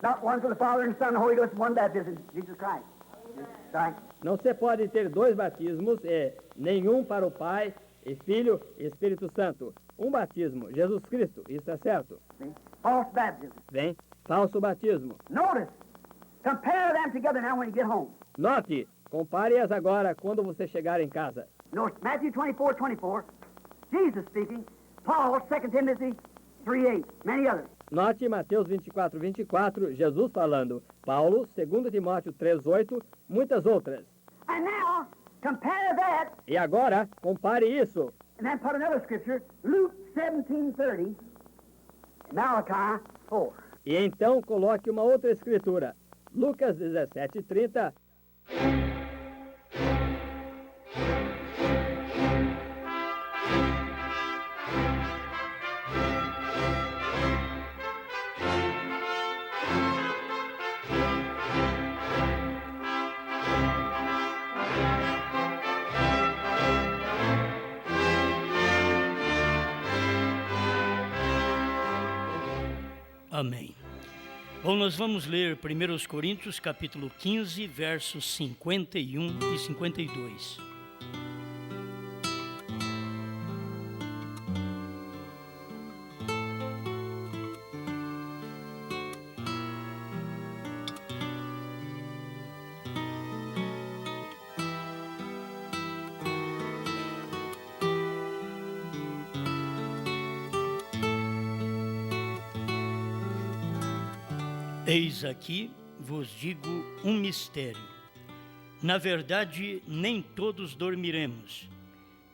Not one for the Father and Son and Holy Ghost, one baptism, Jesus Christ. Right? Não se pode ter dois batismos, nenhum para o Pai, e Filho e Espírito Santo. Um batismo, Jesus Cristo, isso é certo. See? False baptism. Vem, falso batismo. Notice, compare them together now when you get home. Note, compare-as agora quando você chegar em casa. Notice, Matthew 24:24, Jesus speaking, Paul, 2 Timothy 3:8, many others. Note Mateus 24:24, Jesus falando. Paulo, 2 Timóteo 3:8, muitas outras. And now, compare that, E agora, compare isso. and then put another scripture, Luke 17:30, Malachi 4. E então coloque uma outra escritura. Lucas 17:30. Amém. Bom, nós vamos ler 1 Coríntios, capítulo 15, versos 51 e 52. Eis aqui vos digo um mistério. Na verdade, nem todos dormiremos,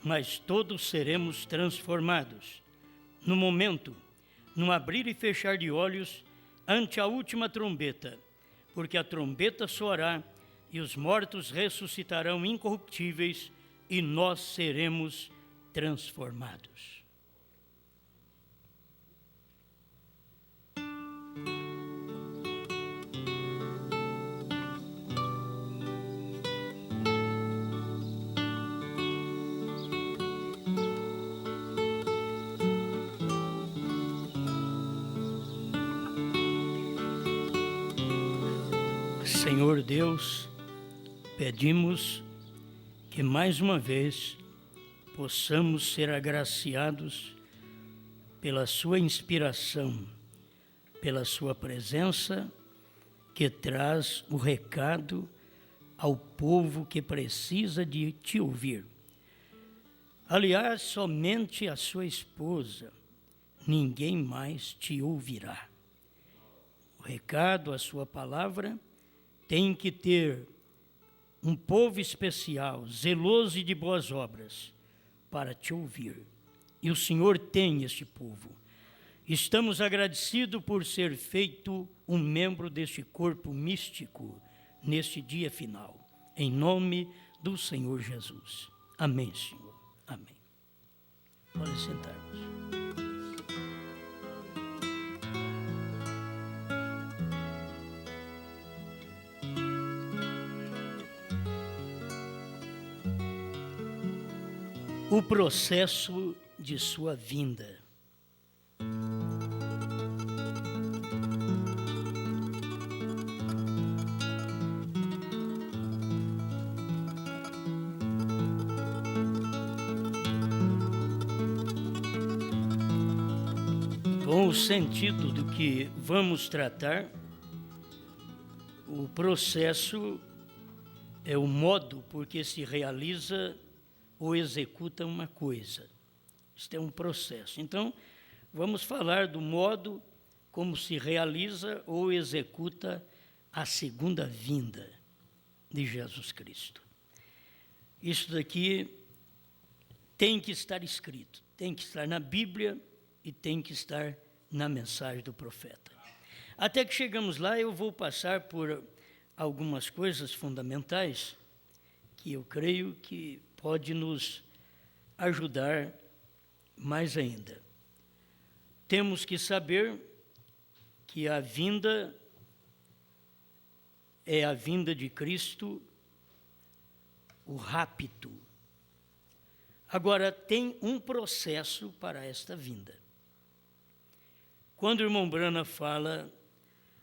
mas todos seremos transformados. No momento, num abrir e fechar de olhos, ante a última trombeta, porque a trombeta soará e os mortos ressuscitarão incorruptíveis e nós seremos transformados. Senhor Deus, pedimos que mais uma vez possamos ser agraciados pela sua inspiração, pela sua presença que traz o recado ao povo que precisa de te ouvir. Aliás, somente a sua esposa, ninguém mais te ouvirá. O recado, a sua palavra, tem que ter um povo especial, zeloso e de boas obras, para te ouvir. E o Senhor tem este povo. Estamos agradecidos por ser feito um membro deste corpo místico neste dia final. Em nome do Senhor Jesus. Amém, Senhor. Amém. Pode sentar-nos. O processo de sua vinda. Com o sentido do que vamos tratar, o processo é o modo por que se realiza ou executa uma coisa. Isto é um processo. Então, vamos falar do modo como se realiza ou executa a segunda vinda de Jesus Cristo. Isso daqui tem que estar escrito, tem que estar na Bíblia e tem que estar na mensagem do profeta. Até que chegamos lá, eu vou passar por algumas coisas fundamentais que eu creio que pode nos ajudar mais ainda. Temos que saber que a vinda é a vinda de Cristo, o rapto. Agora, tem um processo para esta vinda. Quando o irmão Brana fala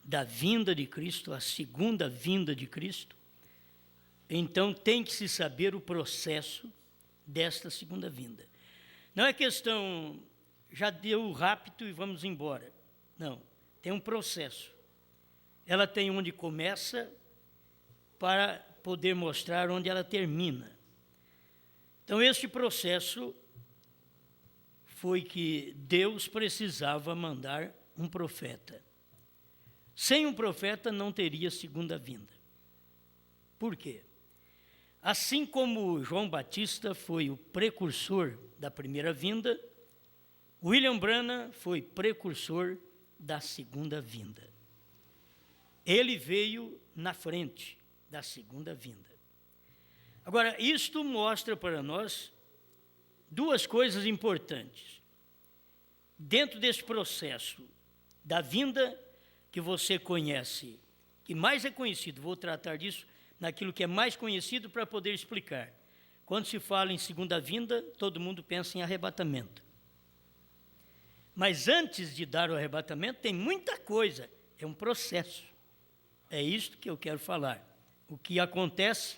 da vinda de Cristo, a segunda vinda de Cristo, então tem que se saber o processo desta segunda vinda. Não é questão, já deu rápido e vamos embora. Não, tem um processo. Ela tem onde começa para poder mostrar onde ela termina. Então, este processo foi que Deus precisava mandar um profeta. Sem um profeta não teria segunda vinda. Por quê? Assim como João Batista foi o precursor da primeira vinda, William Branham foi precursor da segunda vinda. Ele veio na frente da segunda vinda. Agora, isto mostra para nós duas coisas importantes. Dentro desse processo da vinda que você conhece, que mais é conhecido, vou tratar disso naquilo que é mais conhecido para poder explicar. Quando se fala em segunda vinda, todo mundo pensa em arrebatamento. Mas antes de dar o arrebatamento, tem muita coisa, é um processo. É isto que eu quero falar. O que acontece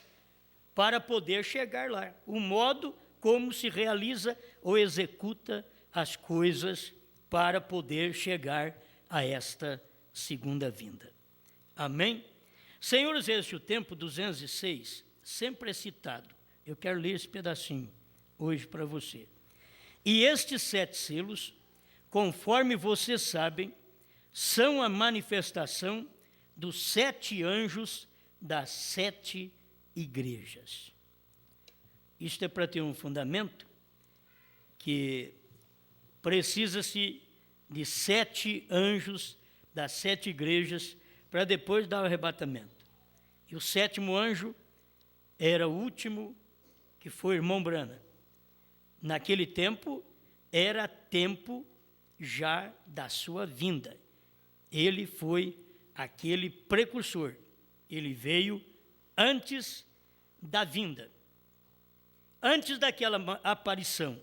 para poder chegar lá. O modo como se realiza ou executa as coisas para poder chegar a esta segunda vinda. Amém? Senhores, este é o tempo 206, sempre é citado. Eu quero ler esse pedacinho hoje para você. E estes 7 selos, conforme vocês sabem, são a manifestação dos 7 anjos das 7 igrejas. Isto é para ter um fundamento que precisa-se de 7 anjos das 7 igrejas para depois dar o arrebatamento. E o 7º anjo era o último, que foi o irmão Branham. Naquele tempo, era tempo já da sua vinda. Ele foi aquele precursor. Ele veio antes da vinda. Antes daquela aparição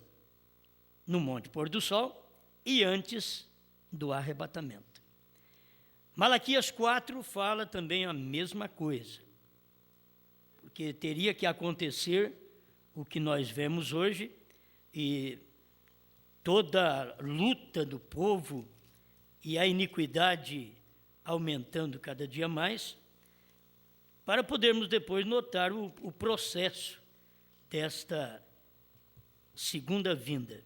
no Monte Pôr do Sol e antes do arrebatamento. Malaquias 4 fala também a mesma coisa, porque teria que acontecer o que nós vemos hoje e toda a luta do povo e a iniquidade aumentando cada dia mais, para podermos depois notar o processo desta segunda vinda.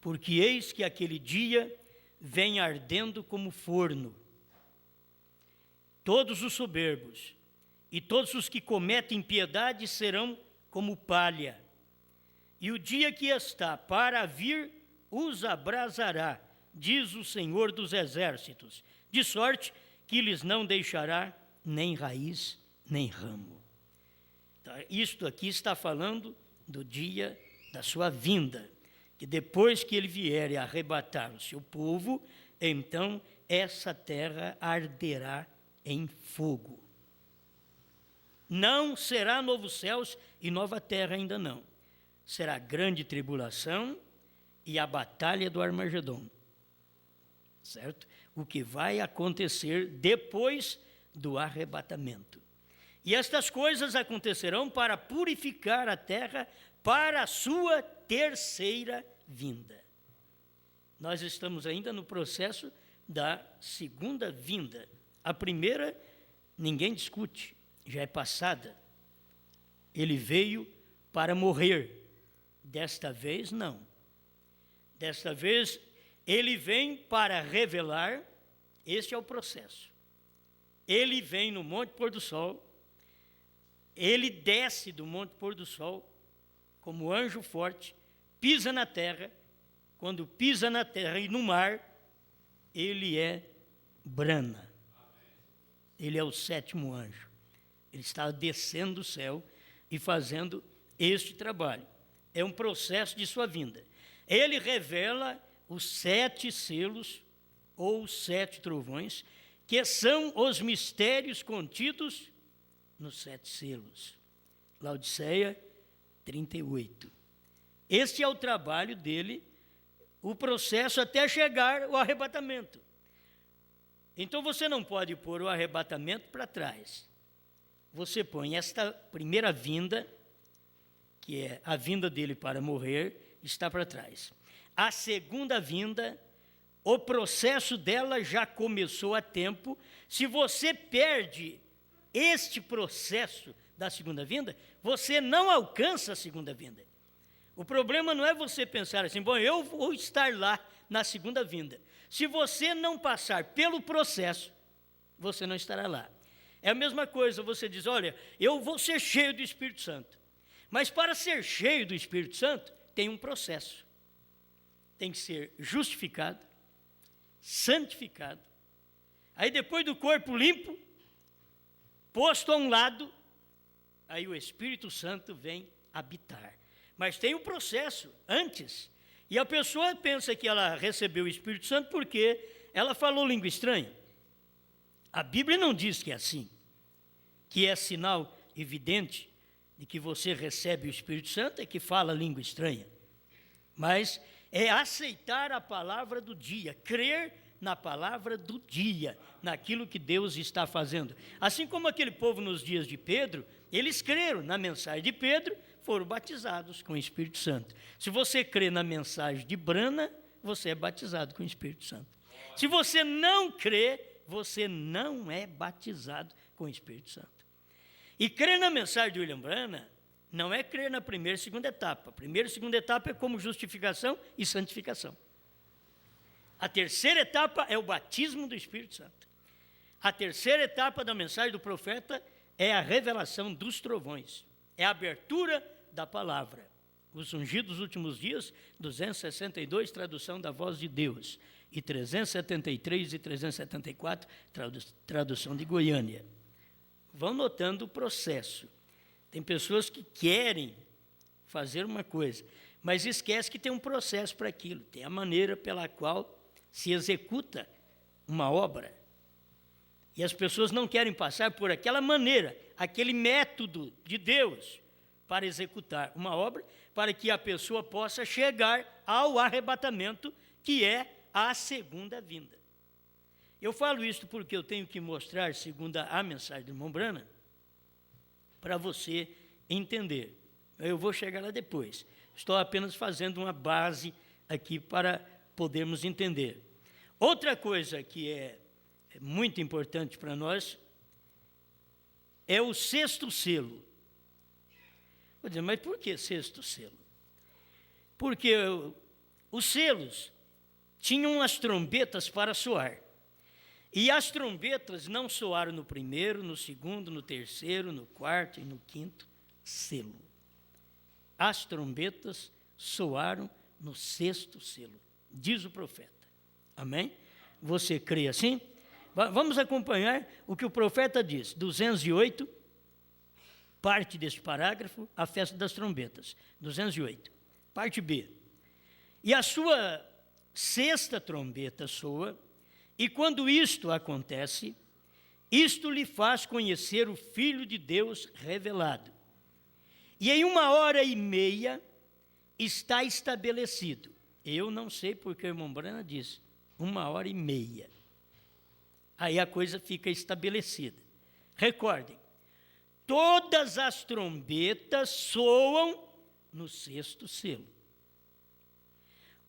Porque eis que aquele dia vem ardendo como forno. Todos os soberbos e todos os que cometem impiedade serão como palha. E o dia que está para vir os abrasará, diz o Senhor dos Exércitos, de sorte que lhes não deixará nem raiz, nem ramo. Então, isto aqui está falando do dia da sua vinda, que depois que ele vier e arrebatar o seu povo, então essa terra arderá em fogo. Não será novos céus e nova terra ainda não. Será grande tribulação e a batalha do Armagedon. Certo? O que vai acontecer depois do arrebatamento. E estas coisas acontecerão para purificar a terra para a sua terceira vinda. Nós estamos ainda no processo da segunda vinda. A primeira, ninguém discute, já é passada. Ele veio para morrer. Desta vez, não. Desta vez, ele vem para revelar, este é o processo. Ele vem no Monte Pôr do Sol, ele desce do Monte Pôr do Sol, como anjo forte, pisa na terra, quando pisa na terra e no mar, ele é Brana. Ele é o 7º anjo. Ele está descendo do céu e fazendo este trabalho. É um processo de sua vinda. Ele revela os 7 selos, ou os 7 trovões, que são os mistérios contidos nos 7 selos. Laodiceia 38. Este é o trabalho dele, o processo até chegar ao arrebatamento. Então você não pode pôr o arrebatamento para trás. Você põe esta primeira vinda, que é a vinda dele para morrer, está para trás. A segunda vinda, o processo dela já começou há tempo. Se você perde este processo da segunda vinda, você não alcança a segunda vinda. O problema não é você pensar assim, bom, eu vou estar lá na segunda vinda. Se você não passar pelo processo, você não estará lá. É a mesma coisa, você diz, olha, eu vou ser cheio do Espírito Santo. Mas para ser cheio do Espírito Santo, tem um processo. Tem que ser justificado, santificado. Aí depois do corpo limpo, posto a um lado, aí o Espírito Santo vem habitar. Mas tem um processo antes. E a pessoa pensa que ela recebeu o Espírito Santo porque ela falou língua estranha. A Bíblia não diz que é assim, que é sinal evidente de que você recebe o Espírito Santo, é que fala língua estranha. Mas é aceitar a palavra do dia, crer na palavra do dia, naquilo que Deus está fazendo. Assim como aquele povo nos dias de Pedro, eles creram na mensagem de Pedro, foram batizados com o Espírito Santo. Se você crê na mensagem de Brana, você é batizado com o Espírito Santo. Se você não crê, você não é batizado com o Espírito Santo. E crer na mensagem de William Branham não é crer na primeira e segunda etapa. A primeira e segunda etapa é como justificação e santificação. A terceira etapa é o batismo do Espírito Santo. A terceira etapa da mensagem do profeta é a revelação dos trovões. É a abertura da palavra. Os ungidos dos últimos dias, 262, tradução da voz de Deus. E 373 e 374, tradução de Goiânia. Vão notando o processo. Tem pessoas que querem fazer uma coisa, mas esquece que tem um processo para aquilo. Tem a maneira pela qual se executa uma obra. E as pessoas não querem passar por aquela maneira, aquele método de Deus para executar uma obra, para que a pessoa possa chegar ao arrebatamento, que é a segunda vinda. Eu falo isso porque eu tenho que mostrar, segundo a mensagem do irmão Branham, para você entender. Eu vou chegar lá depois. Estou apenas fazendo uma base aqui para podermos entender. Outra coisa que é muito importante para nós é o sexto selo. Vou dizer, mas por que sexto selo? Porque os selos tinham as trombetas para soar. E as trombetas não soaram no primeiro, no segundo, no terceiro, no quarto e no quinto selo. As trombetas soaram no sexto selo, diz o profeta. Amém? Você crê assim? Vamos acompanhar o que o profeta diz. 208, parte deste parágrafo, a festa das trombetas. 208, parte B. E a sua sexta trombeta soa, e quando isto acontece, isto lhe faz conhecer o Filho de Deus revelado. E em 1h30 está estabelecido. Eu não sei porque o irmão Branham diz 1h30. Aí a coisa fica estabelecida. Recordem, todas as trombetas soam no sexto selo.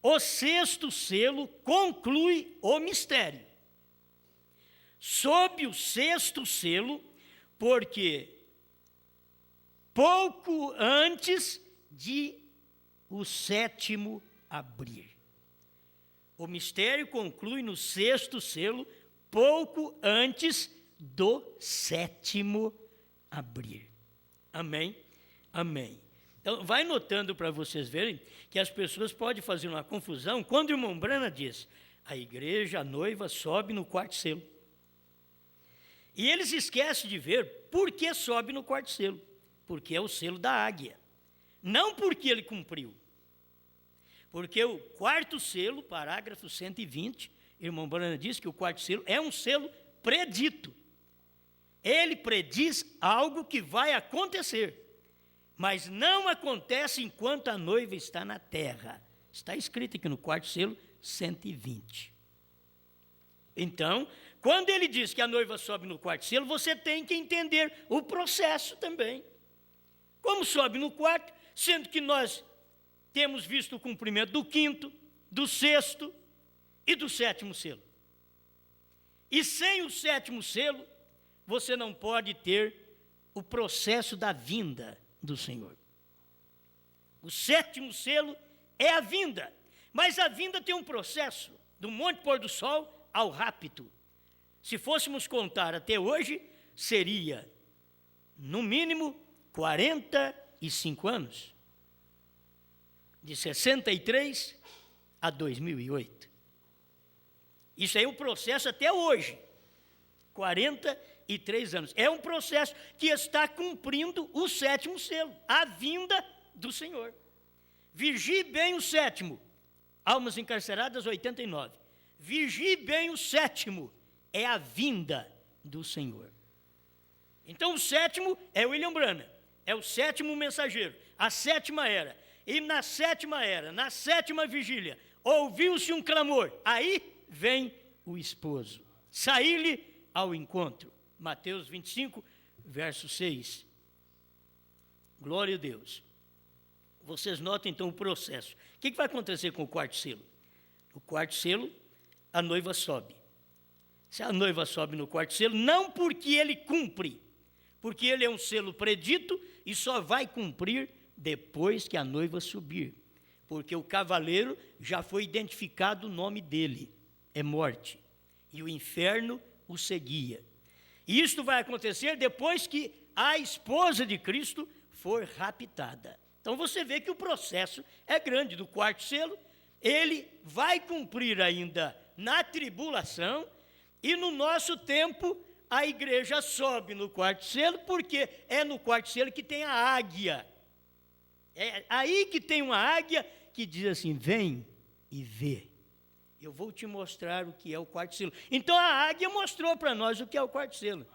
O sexto selo conclui o mistério. Sob o sexto selo, porque pouco antes de o sétimo abrir. O mistério conclui no sexto selo, pouco antes do sétimo abrir. Amém? Amém. Então, vai notando para vocês verem que as pessoas podem fazer uma confusão quando o irmão Branham diz, a igreja, a noiva, sobe no quarto selo. E eles esquecem de ver por que sobe no quarto selo. Porque é o selo da águia. Não porque ele cumpriu. Porque o quarto selo, parágrafo 120, irmão Branham diz que o quarto selo é um selo predito. Ele prediz algo que vai acontecer. Mas não acontece enquanto a noiva está na terra. Está escrito aqui no quarto selo, 120. Então, quando ele diz que a noiva sobe no quarto selo, você tem que entender o processo também. Como sobe no quarto, sendo que nós temos visto o cumprimento do quinto, do sexto e do sétimo selo. E sem o sétimo selo, você não pode ter o processo da vinda do Senhor. O sétimo selo é a vinda, mas a vinda tem um processo, do Monte Pôr do Sol ao rapto. Se fôssemos contar até hoje, seria, no mínimo, 45 anos. De 63 a 2008. Isso aí é o processo até hoje. 43 anos. É um processo que está cumprindo o sétimo selo, a vinda do Senhor. Vigie bem o sétimo. Almas encarceradas, 89. Vigie bem o sétimo. É a vinda do Senhor. Então o sétimo é William Branham. É o sétimo mensageiro. A sétima era. E na sétima era, na sétima vigília, ouviu-se um clamor. Aí vem o esposo. Saí-lhe ao encontro. Mateus 25, verso 6. Glória a Deus. Vocês notam então o processo. O que vai acontecer com o quarto selo? O quarto selo, a noiva sobe. Se a noiva sobe no quarto selo, não porque ele cumpre, porque ele é um selo predito e só vai cumprir depois que a noiva subir. Porque o cavaleiro já foi identificado o nome dele, é morte. E o inferno o seguia. E isto vai acontecer depois que a esposa de Cristo for raptada. Então você vê que o processo é grande do quarto selo. Ele vai cumprir ainda na tribulação e no nosso tempo a igreja sobe no quarto selo, porque é no quarto selo que tem a águia. É aí que tem uma águia que diz assim, vem e vê. Eu vou te mostrar o que é o quarto selo. Então a águia mostrou para nós o que é o quarto selo.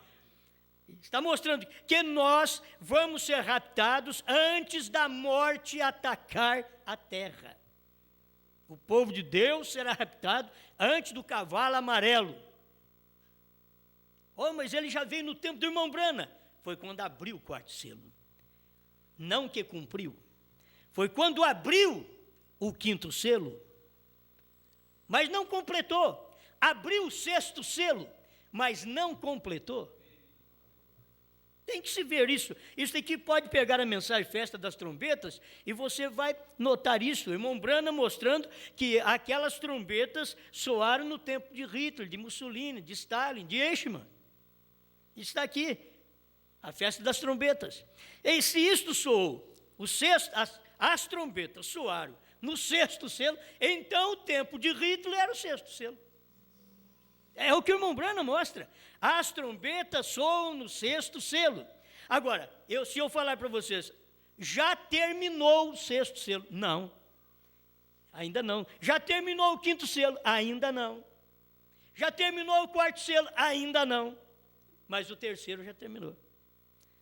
Está mostrando que nós vamos ser raptados antes da morte atacar a terra. O povo de Deus será raptado antes do cavalo amarelo. Oh, mas ele já veio no tempo do irmão Branham. Foi quando abriu o quarto selo. Não que cumpriu. Foi quando abriu o quinto selo, mas não completou. Abriu o sexto selo, mas não completou. Tem que se ver isso. Isso aqui pode pegar a mensagem Festa das Trombetas e você vai notar isso. O irmão Branham mostrando que aquelas trombetas soaram no tempo de Hitler, de Mussolini, de Stalin, de Eichmann. Está aqui, a Festa das Trombetas. E se isto soou, as trombetas soaram no sexto selo, então o tempo de Hitler era o sexto selo. É o que o irmão Branham mostra. As trombetas soam no sexto selo. Agora, se eu falar para vocês, já terminou o sexto selo? Não. Ainda não. Já terminou o quinto selo? Ainda não. Já terminou o quarto selo? Ainda não. Mas o terceiro já terminou.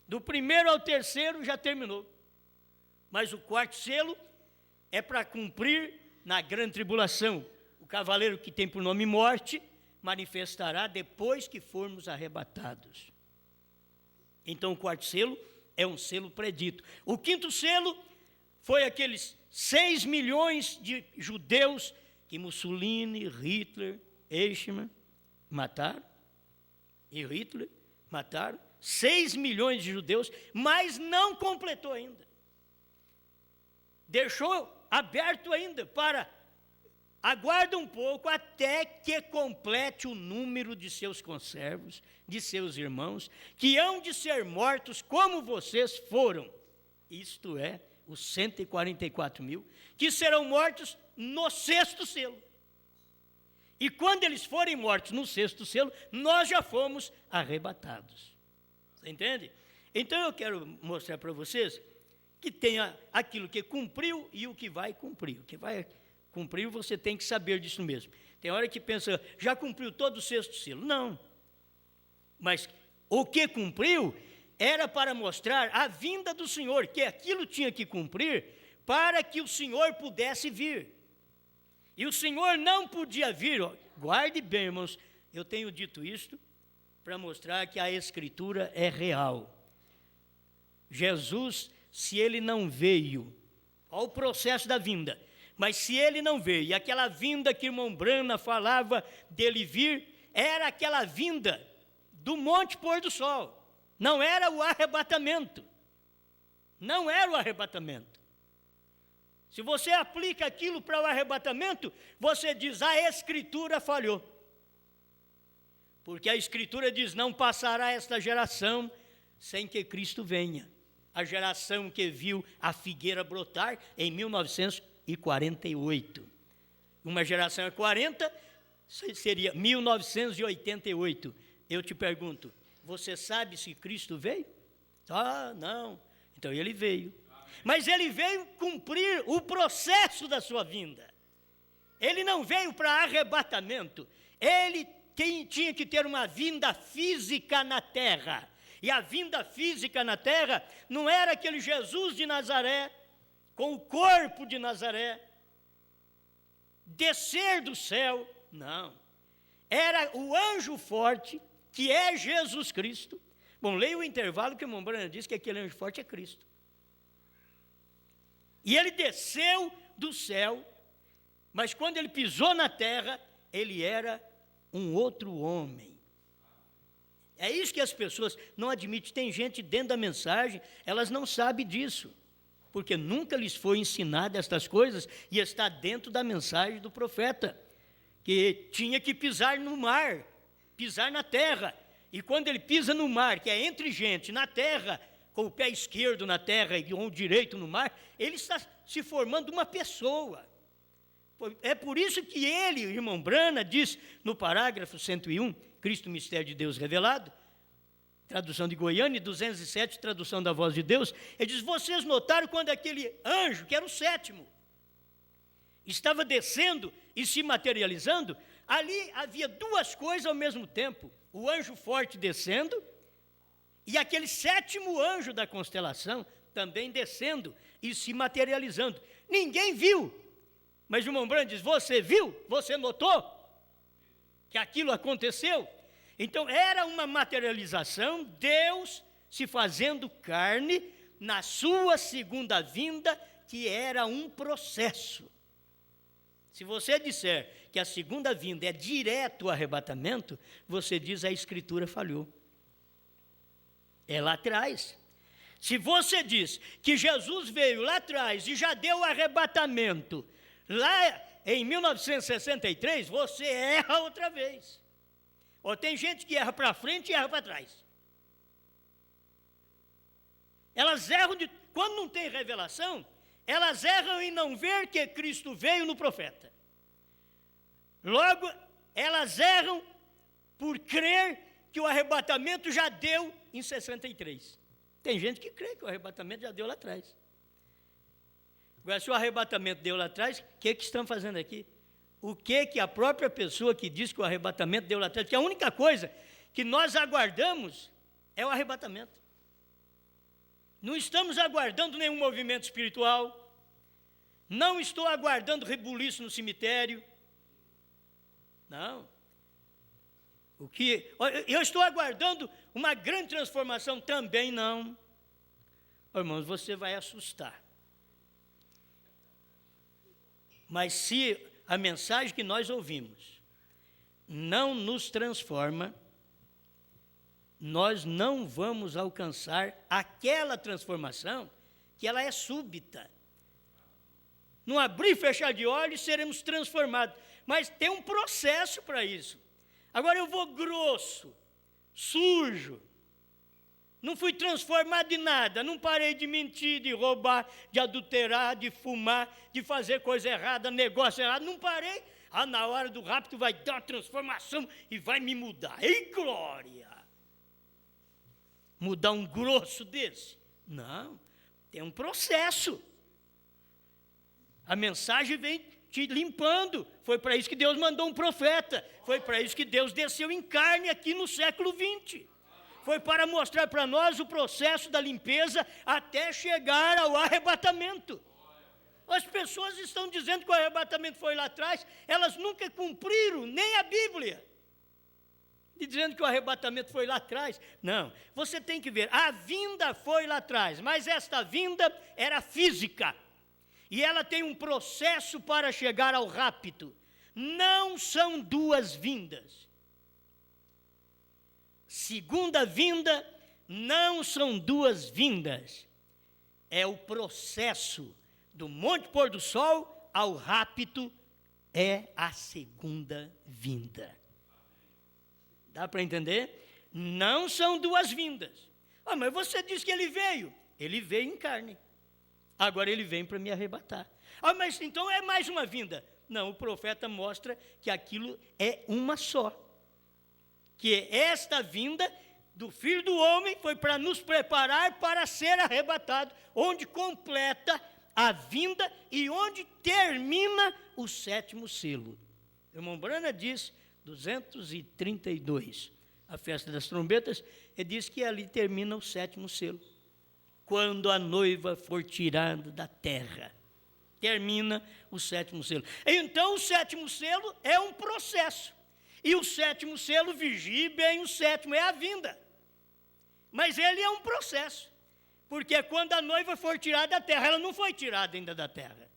Do primeiro ao terceiro já terminou. Mas o quarto selo é para cumprir na grande tribulação. O cavaleiro que tem por nome morte manifestará depois que formos arrebatados. Então o quarto selo é um selo predito. O quinto selo foi aqueles 6 milhões de judeus que Mussolini, Hitler, Eichmann mataram. E Hitler mataram 6 milhões de judeus, mas não completou ainda. Deixou aberto ainda para aguarda um pouco até que complete o número de seus conservos, de seus irmãos, que hão de ser mortos como vocês foram. Isto é, os 144 mil, que serão mortos no sexto selo. E quando eles forem mortos no sexto selo, nós já fomos arrebatados. Você entende? Então eu quero mostrar para vocês que tem aquilo que cumpriu e o que vai cumprir. O que vai cumprir, você tem que saber disso mesmo. Tem hora que pensa, já cumpriu todo o sexto selo. Não. Mas o que cumpriu era para mostrar a vinda do Senhor, que aquilo tinha que cumprir para que o Senhor pudesse vir. E o Senhor não podia vir, ó, guarde bem, irmãos, eu tenho dito isto para mostrar que a Escritura é real. Jesus, se ele não veio, olha o processo da vinda, mas se ele não veio, e aquela vinda que o irmão Brana falava dele vir, era aquela vinda do Monte Pôr do Sol, não era o arrebatamento, não era o arrebatamento. Se você aplica aquilo para o arrebatamento, você diz, a Escritura falhou. Porque a Escritura diz, não passará esta geração sem que Cristo venha. A geração que viu a figueira brotar em 1948. Uma geração é 40, seria 1988. Eu te pergunto, você sabe se Cristo veio? Ah, não. Então ele veio. Mas ele veio cumprir o processo da sua vinda. Ele não veio para arrebatamento. Ele tinha que ter uma vinda física na terra. E a vinda física na terra não era aquele Jesus de Nazaré, com o corpo de Nazaré, descer do céu, não. Era o anjo forte, que é Jesus Cristo. Bom, leia o intervalo que o irmão Brana diz que aquele anjo forte é Cristo. E ele desceu do céu, mas quando ele pisou na terra, ele era um outro homem. É isso que as pessoas não admitem. Tem gente dentro da mensagem, elas não sabem disso, porque nunca lhes foi ensinado estas coisas, e está dentro da mensagem do profeta, que tinha que pisar no mar, pisar na terra, e quando ele pisa no mar, que é entre gente, na terra, com o pé esquerdo na terra e com o direito no mar, ele está se formando uma pessoa. É por isso que ele, o irmão Brana, diz no parágrafo 101, Cristo, mistério de Deus revelado, tradução de Goiânia, 207, tradução da Voz de Deus, ele diz, vocês notaram quando aquele anjo, que era o sétimo, estava descendo e se materializando, ali havia duas coisas ao mesmo tempo, o anjo forte descendo, e aquele sétimo anjo da constelação também descendo e se materializando. Ninguém viu, mas o irmão Brana diz, você viu? Você notou que aquilo aconteceu? Então era uma materialização, Deus se fazendo carne na sua segunda vinda, que era um processo. Se você disser que a segunda vinda é direto ao arrebatamento, você diz a Escritura falhou. É lá atrás. Se você diz que Jesus veio lá atrás e já deu o arrebatamento, lá em 1963, você erra outra vez. Ou tem gente que erra para frente e erra para trás. Elas erram, quando não tem revelação, elas erram em não ver que Cristo veio no profeta. Logo, elas erram por crer que o arrebatamento já deu em 63. Tem gente que crê que o arrebatamento já deu lá atrás. Agora, se o arrebatamento deu lá atrás, o que estão fazendo aqui? O que a própria pessoa que diz que o arrebatamento deu lá atrás, porque a única coisa que nós aguardamos é o arrebatamento. Não estamos aguardando nenhum movimento espiritual, não estou aguardando rebuliço no cemitério, não. Eu estou aguardando uma grande transformação, também não. Irmãos, você vai assustar. Mas se a mensagem que nós ouvimos não nos transforma, nós não vamos alcançar aquela transformação que ela é súbita. No abrir e fechar de olhos, seremos transformados. Mas tem um processo para isso. Agora eu vou grosso, sujo, não fui transformado em nada, não parei de mentir, de roubar, de adulterar, de fumar, de fazer coisa errada, negócio errado, não parei. Na hora do rapto vai dar uma transformação e vai me mudar. Ei, glória! Mudar um grosso desse? Não, tem um processo. A mensagem vem te limpando. Foi para isso que Deus mandou um profeta. Foi para isso que Deus desceu em carne aqui no século 20. Foi para mostrar para nós o processo da limpeza até chegar ao arrebatamento. As pessoas estão dizendo que o arrebatamento foi lá atrás, elas nunca cumpriram nem a Bíblia. E dizendo que o arrebatamento foi lá atrás. Não, você tem que ver, a vinda foi lá atrás, mas esta vinda era física. E ela tem um processo para chegar ao rapto. Não são duas vindas. Segunda vinda não são duas vindas. É o processo do Monte Pôr do Sol ao rapto, é a segunda vinda. Dá para entender? Não são duas vindas. Ah, mas você disse que ele veio. Ele veio em carne. Agora ele vem para me arrebatar. Ah, mas então é mais uma vinda. Não, o profeta mostra que aquilo é uma só. Que esta vinda do Filho do Homem foi para nos preparar para ser arrebatado, onde completa a vinda e onde termina o sétimo selo. O irmão Brana diz, 232, a festa das trombetas, ele diz que ali termina o sétimo selo. Quando a noiva for tirada da terra, termina o sétimo selo. Então, o sétimo selo é um processo. E o sétimo selo, vigie bem o sétimo, é a vinda. Mas ele é um processo. Porque quando a noiva for tirada da terra, ela não foi tirada ainda da terra.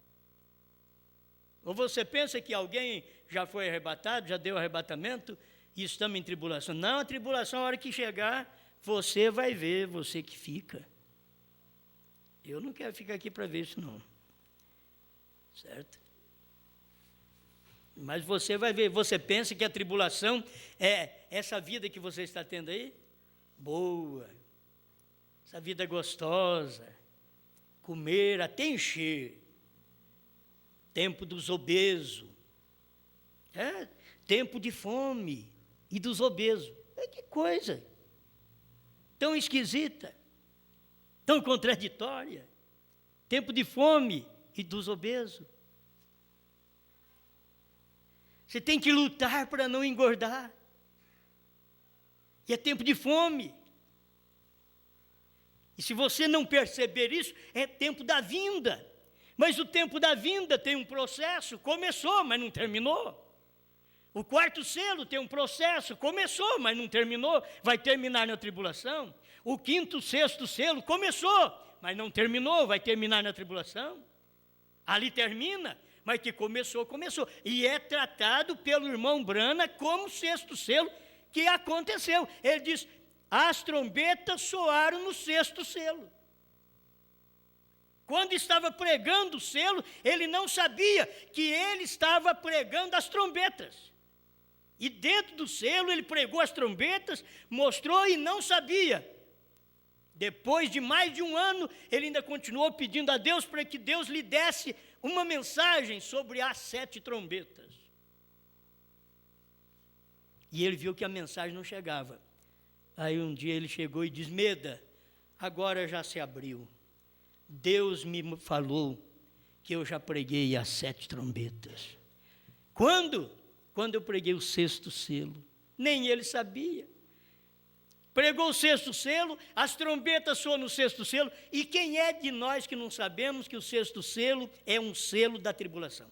Ou você pensa que alguém já foi arrebatado, já deu arrebatamento, e estamos em tribulação? Não, a tribulação, a hora que chegar, você vai ver, você que fica. Eu não quero ficar aqui para ver isso, não. Certo? Mas você vai ver, você pensa que a tribulação é essa vida que você está tendo aí? Boa. Essa vida gostosa. Comer até encher. Tempo dos obesos. Tempo de fome e dos obesos. Que coisa tão esquisita, tão contraditória. Tempo de fome e dos obesos. Você tem que lutar para não engordar. E é tempo de fome. E se você não perceber isso, é tempo da vinda. Mas o tempo da vinda tem um processo, começou, mas não terminou. O quarto selo tem um processo, começou, mas não terminou, vai terminar na tribulação. O quinto, sexto selo começou, mas não terminou, vai terminar na tribulação. Ali termina, mas que começou, começou. E é tratado pelo irmão Brana como sexto selo que aconteceu. Ele diz, as trombetas soaram no sexto selo. Quando estava pregando o selo, ele não sabia que ele estava pregando as trombetas. E dentro do selo ele pregou as trombetas, mostrou e não sabia. Depois de mais de um ano, ele ainda continuou pedindo a Deus para que Deus lhe desse uma mensagem sobre as 7 trombetas. E ele viu que a mensagem não chegava. Aí um dia ele chegou e disse, Meda, agora já se abriu. Deus me falou que eu já preguei as 7 trombetas. Quando? Quando eu preguei o sexto selo. Nem ele sabia. Pregou o sexto selo, as trombetas soam no sexto selo, e quem é de nós que não sabemos que o sexto selo é um selo da tribulação?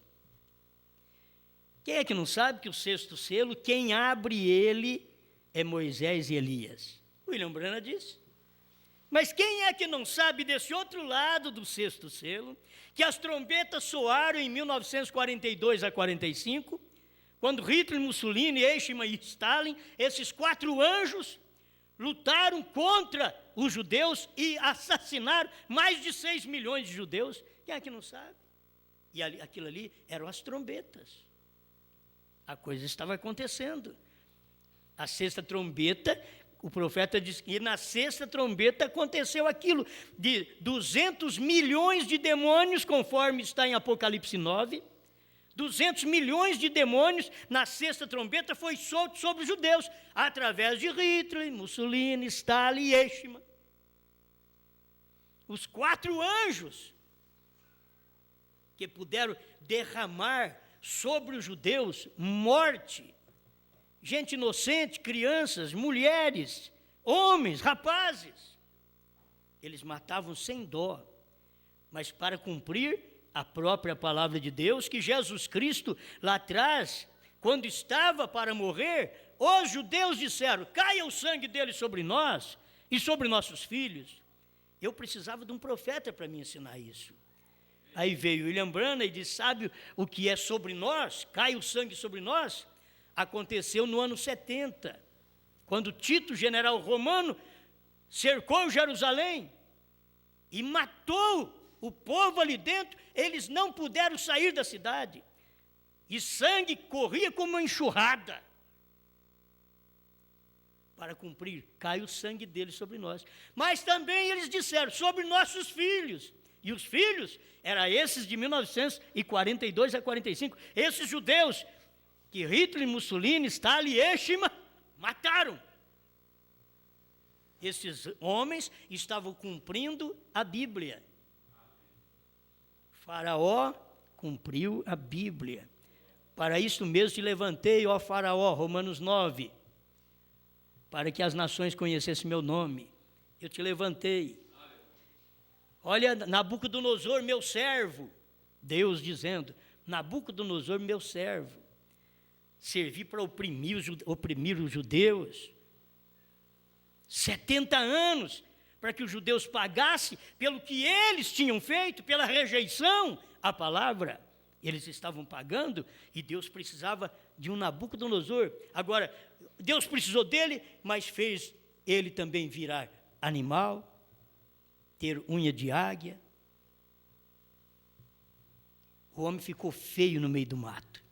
Quem é que não sabe que o sexto selo, quem abre ele é Moisés e Elias? William Branham disse. Mas quem é que não sabe desse outro lado do sexto selo, que as trombetas soaram em 1942 a 45, quando Hitler, Mussolini, Eichmann e Stalin, esses 4 anjos, lutaram contra os judeus e assassinaram mais de 6 milhões de judeus. Quem é que não sabe? E aquilo ali eram as trombetas. A coisa estava acontecendo. A sexta trombeta, o profeta diz que na sexta trombeta aconteceu aquilo, de 200 milhões de demônios, conforme está em Apocalipse 9, 200 milhões de demônios na sexta trombeta foi solto sobre os judeus, através de Hitler, Mussolini, Stalin e Eichmann. Os 4 anjos que puderam derramar sobre os judeus morte, gente inocente, crianças, mulheres, homens, rapazes. Eles matavam sem dó, mas para cumprir a própria palavra de Deus, que Jesus Cristo, lá atrás, quando estava para morrer, os judeus disseram, caia o sangue dele sobre nós e sobre nossos filhos. Eu precisava de um profeta para me ensinar isso. Aí veio William Branham e disse, sabe o que é sobre nós? Cai o sangue sobre nós? Aconteceu no ano 70, quando Tito, general romano, cercou Jerusalém e matou o povo ali dentro. Eles não puderam sair da cidade. E sangue corria como uma enxurrada. Para cumprir, cai o sangue deles sobre nós. Mas também eles disseram, sobre nossos filhos. E os filhos eram esses de 1942 a 45. Esses judeus que Hitler, Mussolini, Stalin e Eichmann mataram. Esses homens estavam cumprindo a Bíblia. Faraó cumpriu a Bíblia. Para isso mesmo te levantei, ó Faraó, Romanos 9, para que as nações conhecessem meu nome. Eu te levantei. Olha, Nabucodonosor, meu servo, Deus dizendo, Nabucodonosor, meu servo, servi para oprimir os judeus. 70 anos para que os judeus pagassem pelo que eles tinham feito, pela rejeição à palavra. Eles estavam pagando e Deus precisava de um Nabucodonosor. Agora, Deus precisou dele, mas fez ele também virar animal, ter unha de águia. O homem ficou feio no meio do mato,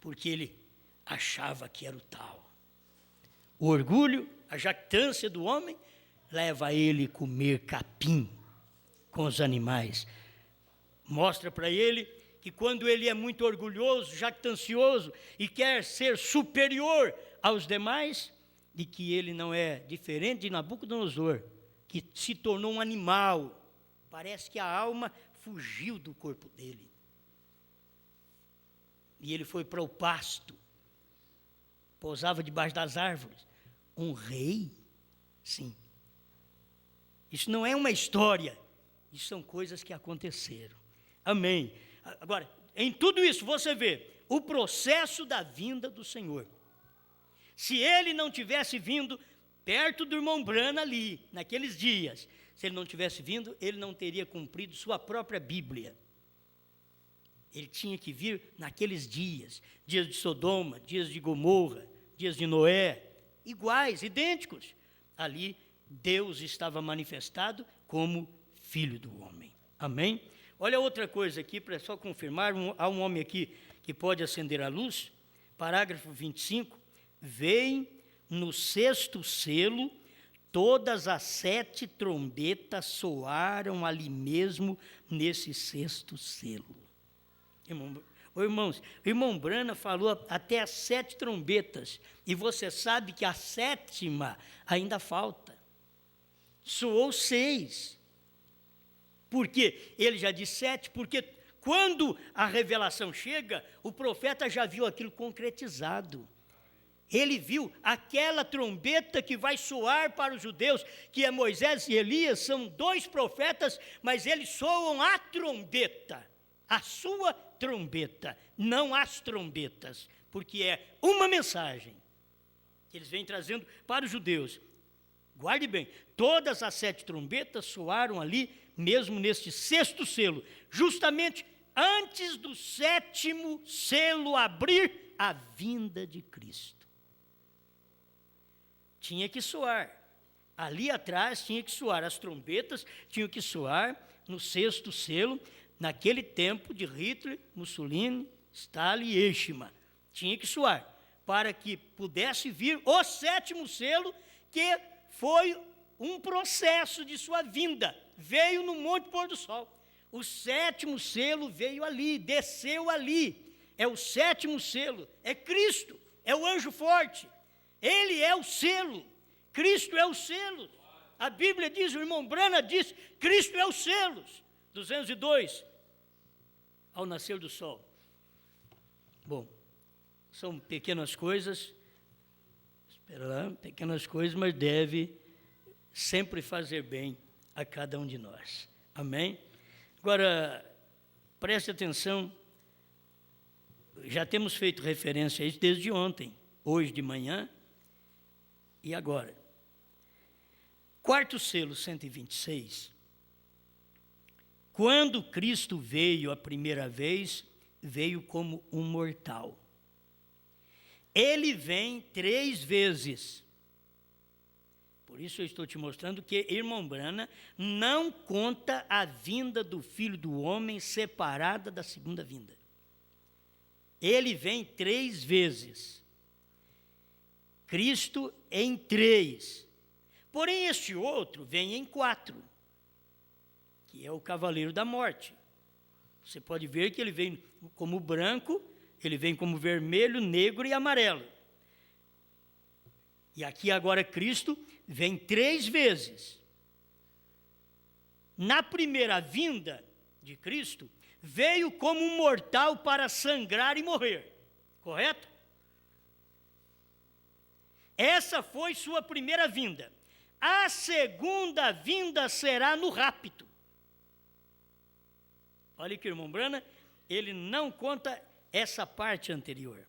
porque ele achava que era o tal. O orgulho, a jactância do homem, leva ele a comer capim com os animais. Mostra para ele que quando ele é muito orgulhoso, jactancioso e quer ser superior aos demais, de que ele não é diferente de Nabucodonosor, que se tornou um animal. Parece que a alma fugiu do corpo dele. E ele foi para o pasto, pousava debaixo das árvores. Um rei? Sim. Isso não é uma história, isso são coisas que aconteceram. Amém. Agora, em tudo isso você vê o processo da vinda do Senhor. Se ele não tivesse vindo perto do irmão Branham ali, naqueles dias, se ele não tivesse vindo, ele não teria cumprido sua própria Bíblia. Ele tinha que vir naqueles dias, dias de Sodoma, dias de Gomorra, dias de Noé, iguais, idênticos. Ali, Deus estava manifestado como Filho do homem. Amém? Olha outra coisa aqui, para só confirmar, há um homem aqui que pode acender a luz, parágrafo 25, veem no sexto selo, todas as 7 trombetas soaram ali mesmo nesse sexto selo. Irmãos, o irmão Branham falou até as 7 trombetas, e você sabe que a 7ª ainda falta. Soou 6. Por quê? Ele já disse 7, porque quando a revelação chega, o profeta já viu aquilo concretizado. Ele viu aquela trombeta que vai soar para os judeus, que é Moisés e Elias, são 2 profetas, mas eles soam a trombeta, a sua trombeta, não as trombetas, porque é uma mensagem que eles vêm trazendo para os judeus. Guarde bem, todas as 7 trombetas soaram ali, mesmo neste sexto selo, justamente antes do 7º selo abrir, a vinda de Cristo. Tinha que soar. Ali atrás tinha que soar. As trombetas tinham que soar no sexto selo, naquele tempo de Hitler, Mussolini, Stalin e Eichmann. Tinha que soar, para que pudesse vir o 7º selo, que foi um processo de sua vinda. Veio no Monte Pôr do Sol. O 7º selo veio ali, desceu ali. É o 7º selo, é Cristo, é o anjo forte. Ele é o selo, Cristo é o selo. A Bíblia diz, o irmão Branham diz, Cristo é os selos. 202, ao nascer do sol. Bom, são pequenas coisas, espera lá, pequenas coisas, mas deve sempre fazer bem a cada um de nós. Amém? Agora, preste atenção, já temos feito referência a isso desde ontem, hoje de manhã e agora. Quarto selo, 126. Quando Cristo veio a primeira vez, veio como um mortal. Ele vem 3 vezes. Por isso eu estou te mostrando que irmão Branham não conta a vinda do Filho do Homem separada da segunda vinda. Ele vem 3 vezes. Cristo em 3. Porém, este outro vem em 4, que é o cavaleiro da morte. Você pode ver que ele vem como branco, ele vem como vermelho, negro e amarelo. E aqui agora Cristo vem 3 vezes. Na primeira vinda de Cristo, veio como um mortal para sangrar e morrer. Correto? Essa foi sua primeira vinda. A segunda vinda será no rapto. Olha que irmão Branham, ele não conta essa parte anterior.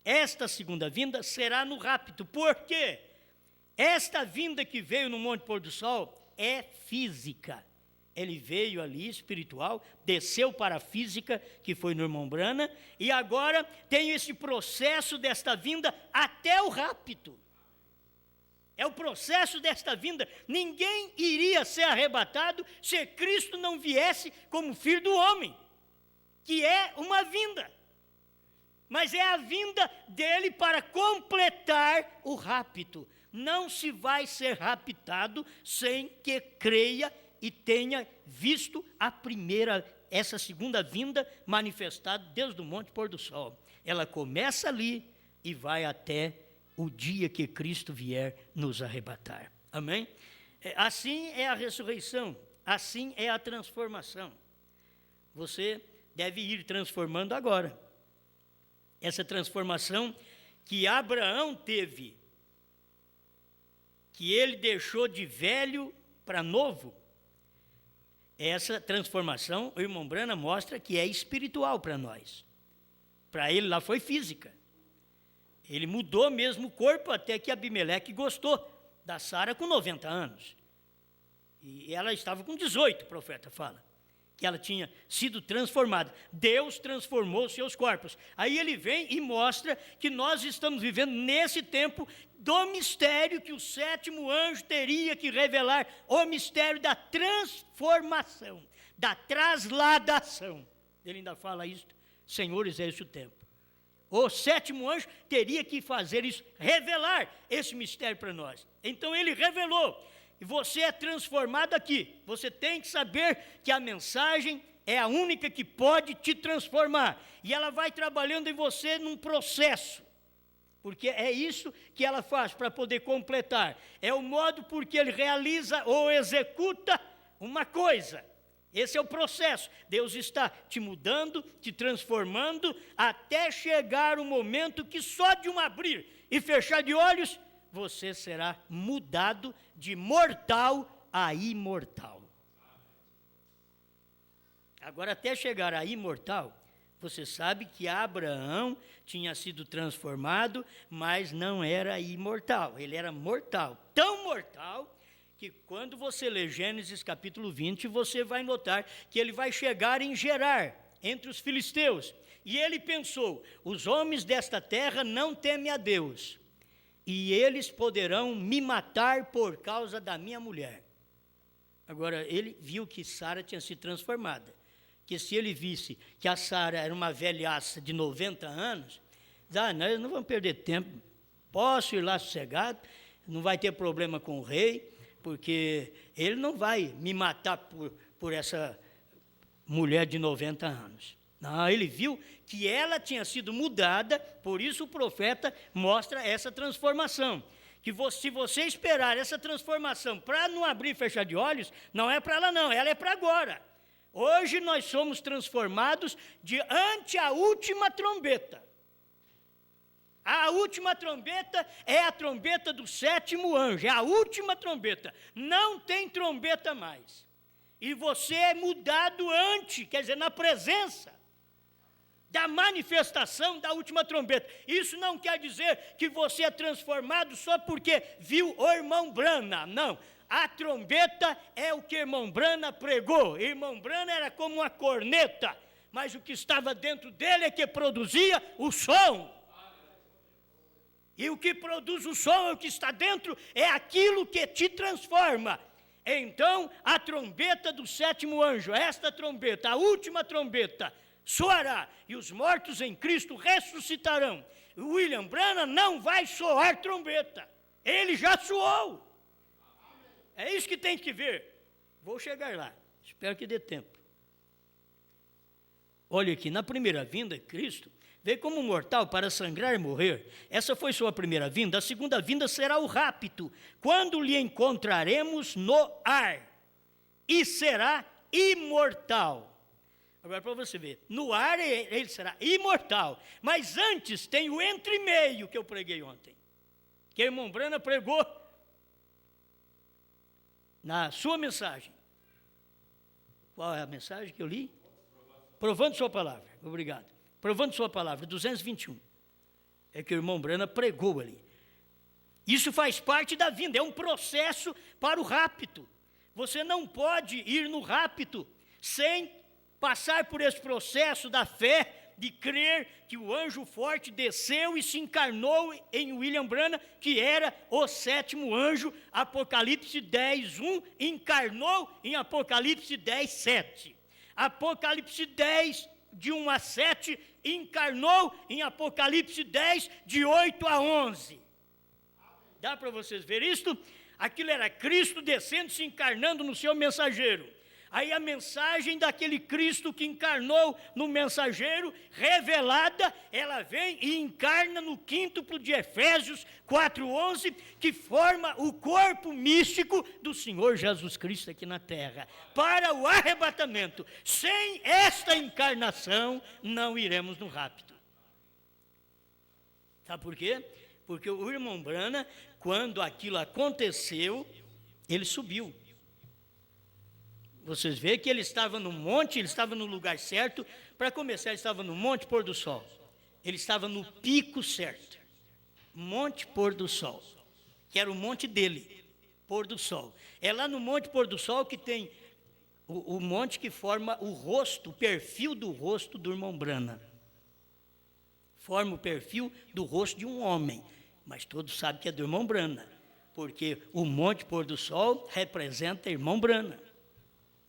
Esta segunda vinda será no rapto. Por quê? Esta vinda que veio no Monte Pôr do Sol é física. Ele veio ali espiritual, desceu para a física, que foi no irmão Branham, e agora tem esse processo desta vinda até o rapto. É o processo desta vinda. Ninguém iria ser arrebatado se Cristo não viesse como Filho do Homem, que é uma vinda. Mas é a vinda dele para completar o rapto. Não se vai ser raptado sem que creia e tenha visto essa segunda vinda manifestada desde o Monte Pôr do Sol. Ela começa ali e vai até o dia que Cristo vier nos arrebatar. Amém? Assim é a ressurreição, assim é a transformação. Você deve ir transformando agora. Essa transformação que Abraão teve, que ele deixou de velho para novo, essa transformação, o irmão Branham mostra que é espiritual para nós. Para ele lá foi física. Ele mudou mesmo o corpo até que Abimeleque gostou da Sara com 90 anos. E ela estava com 18, o profeta fala, que ela tinha sido transformada. Deus transformou seus corpos. Aí ele vem e mostra que nós estamos vivendo nesse tempo do mistério que o 7º anjo teria que revelar, o mistério da transformação, da trasladação. Ele ainda fala isso, senhores, é esse o tempo. O 7º anjo teria que fazer isso, revelar esse mistério para nós. Então ele revelou, e você é transformado aqui. Você tem que saber que a mensagem é a única que pode te transformar. E ela vai trabalhando em você num processo. Porque é isso que ela faz para poder completar. É o modo por que ele realiza ou executa uma coisa. Esse é o processo. Deus está te mudando, te transformando, até chegar o momento que só de um abrir e fechar de olhos, você será mudado de mortal a imortal. Agora, até chegar a imortal, você sabe que Abraão tinha sido transformado, mas não era imortal, ele era mortal. Tão mortal que quando você lê Gênesis capítulo 20, você vai notar que ele vai chegar em Gerar, entre os filisteus. E ele pensou, os homens desta terra não temem a Deus, e eles poderão me matar por causa da minha mulher. Agora, ele viu que Sara tinha sido transformada. Que se ele visse que a Sara era uma velhaça de 90 anos, nós não vamos perder tempo, posso ir lá sossegado, não vai ter problema com o rei, porque ele não vai me matar por essa mulher de 90 anos. Não, ele viu que ela tinha sido mudada, por isso o profeta mostra essa transformação. Que se você esperar essa transformação para não abrir e fechar de olhos, não é para ela não, ela é para agora. Hoje nós somos transformados ante a última trombeta. A última trombeta é a trombeta do 7º anjo, é a última trombeta. Não tem trombeta mais. E você é mudado quer dizer, na presença da manifestação da última trombeta. Isso não quer dizer que você é transformado só porque viu o irmão Branham, não. A trombeta é o que irmão Branham pregou. Irmão Branham era como uma corneta, mas o que estava dentro dele é que produzia o som. E o que produz o som, é o que está dentro, é aquilo que te transforma. Então, a trombeta do sétimo anjo, esta trombeta, a última trombeta, soará, e os mortos em Cristo ressuscitarão. William Branham não vai soar trombeta, ele já soou. É isso que tem que ver. Vou chegar lá, espero que dê tempo. Olha aqui, na primeira vinda, Cristo veio como mortal para sangrar e morrer. Essa foi sua primeira vinda. A segunda vinda será o rapto, quando lhe encontraremos no ar, e será imortal. Agora, para você ver, no ar ele será imortal. Mas antes tem o entre-meio que eu preguei ontem, que a irmã Branham pregou na sua mensagem. Qual é a mensagem que eu li? Provando sua palavra. Obrigado. Provando sua palavra, 221. É que o irmão Branham pregou ali. Isso faz parte da vinda, é um processo para o rapto. Você não pode ir no rapto sem passar por esse processo da fé, de crer que o anjo forte desceu e se encarnou em William Branham, que era o sétimo anjo, Apocalipse 10:1, encarnou em Apocalipse 10:7. Apocalipse 10, de 1 a 7, encarnou em Apocalipse 10, de 8 a 11. Dá para vocês ver isto? Aquilo era Cristo descendo, se encarnando no seu mensageiro. Aí a mensagem daquele Cristo que encarnou no mensageiro, revelada, ela vem e encarna no quíntuplo de Efésios 4:11, que forma o corpo místico do Senhor Jesus Cristo aqui na terra, para o arrebatamento. Sem esta encarnação, não iremos no rapto. Sabe por quê? Porque o irmão Branham, quando aquilo aconteceu, ele subiu. Vocês veem que ele estava no monte, ele estava no lugar certo. Para começar, ele estava no Monte Pôr do Sol. Ele estava no pico certo. Monte Pôr do Sol, que era o monte dele, Pôr do Sol. É lá no Monte Pôr do Sol que tem o monte que forma o rosto, o perfil do rosto do irmão Branham. Forma o perfil do rosto de um homem, mas todos sabem que é do irmão Branham, porque o Monte Pôr do Sol representa o irmão Branham.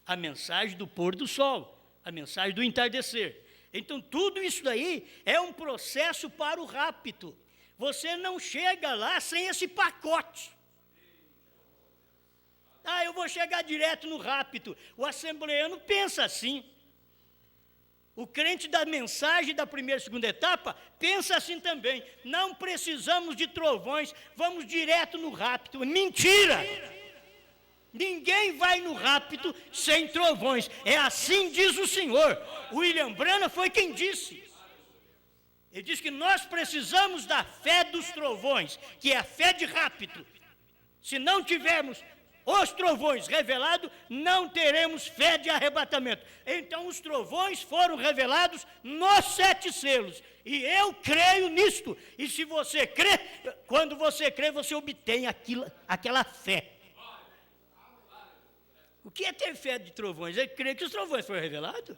A mensagem do pôr do sol, a mensagem do entardecer. Então, tudo isso daí é um processo para o rapto. Você não chega lá sem esse pacote. Eu vou chegar direto no rapto. O assembleano pensa assim. O crente da mensagem da primeira e segunda etapa pensa assim também. Não precisamos de trovões, vamos direto no rapto. Mentira! Ninguém vai no rapto sem trovões. É assim diz o Senhor. William Branham foi quem disse. Ele diz que nós precisamos da fé dos trovões, que é a fé de rapto. Se não tivermos os trovões revelados, não teremos fé de arrebatamento. Então os trovões foram revelados nos 7 selos. E eu creio nisto. E se você crê, quando você crê, você obtém aquela fé. O que é ter fé de trovões? É crer que os trovões foram revelados.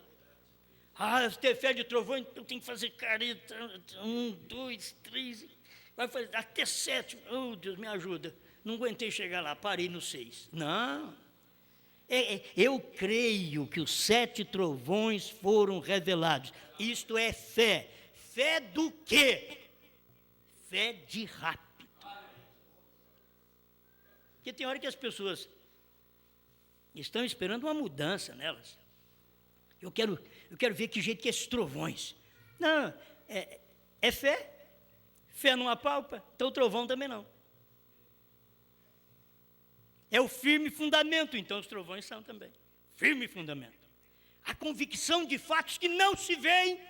Ter fé de trovões, eu tenho que fazer careta. 1, 2, 3, vai fazer até 7. Oh, Deus, me ajuda. Não aguentei chegar lá, parei no 6. Não. Eu creio que os 7 trovões foram revelados. Isto é fé. Fé do quê? Fé de rapto. Porque tem hora que as pessoas estão esperando uma mudança nelas. Eu quero ver que jeito que é esses trovões. Não, é fé. Fé não apalpa, então o trovão também não. É o firme fundamento, então os trovões são também. Firme fundamento. A convicção de fatos que não se veem.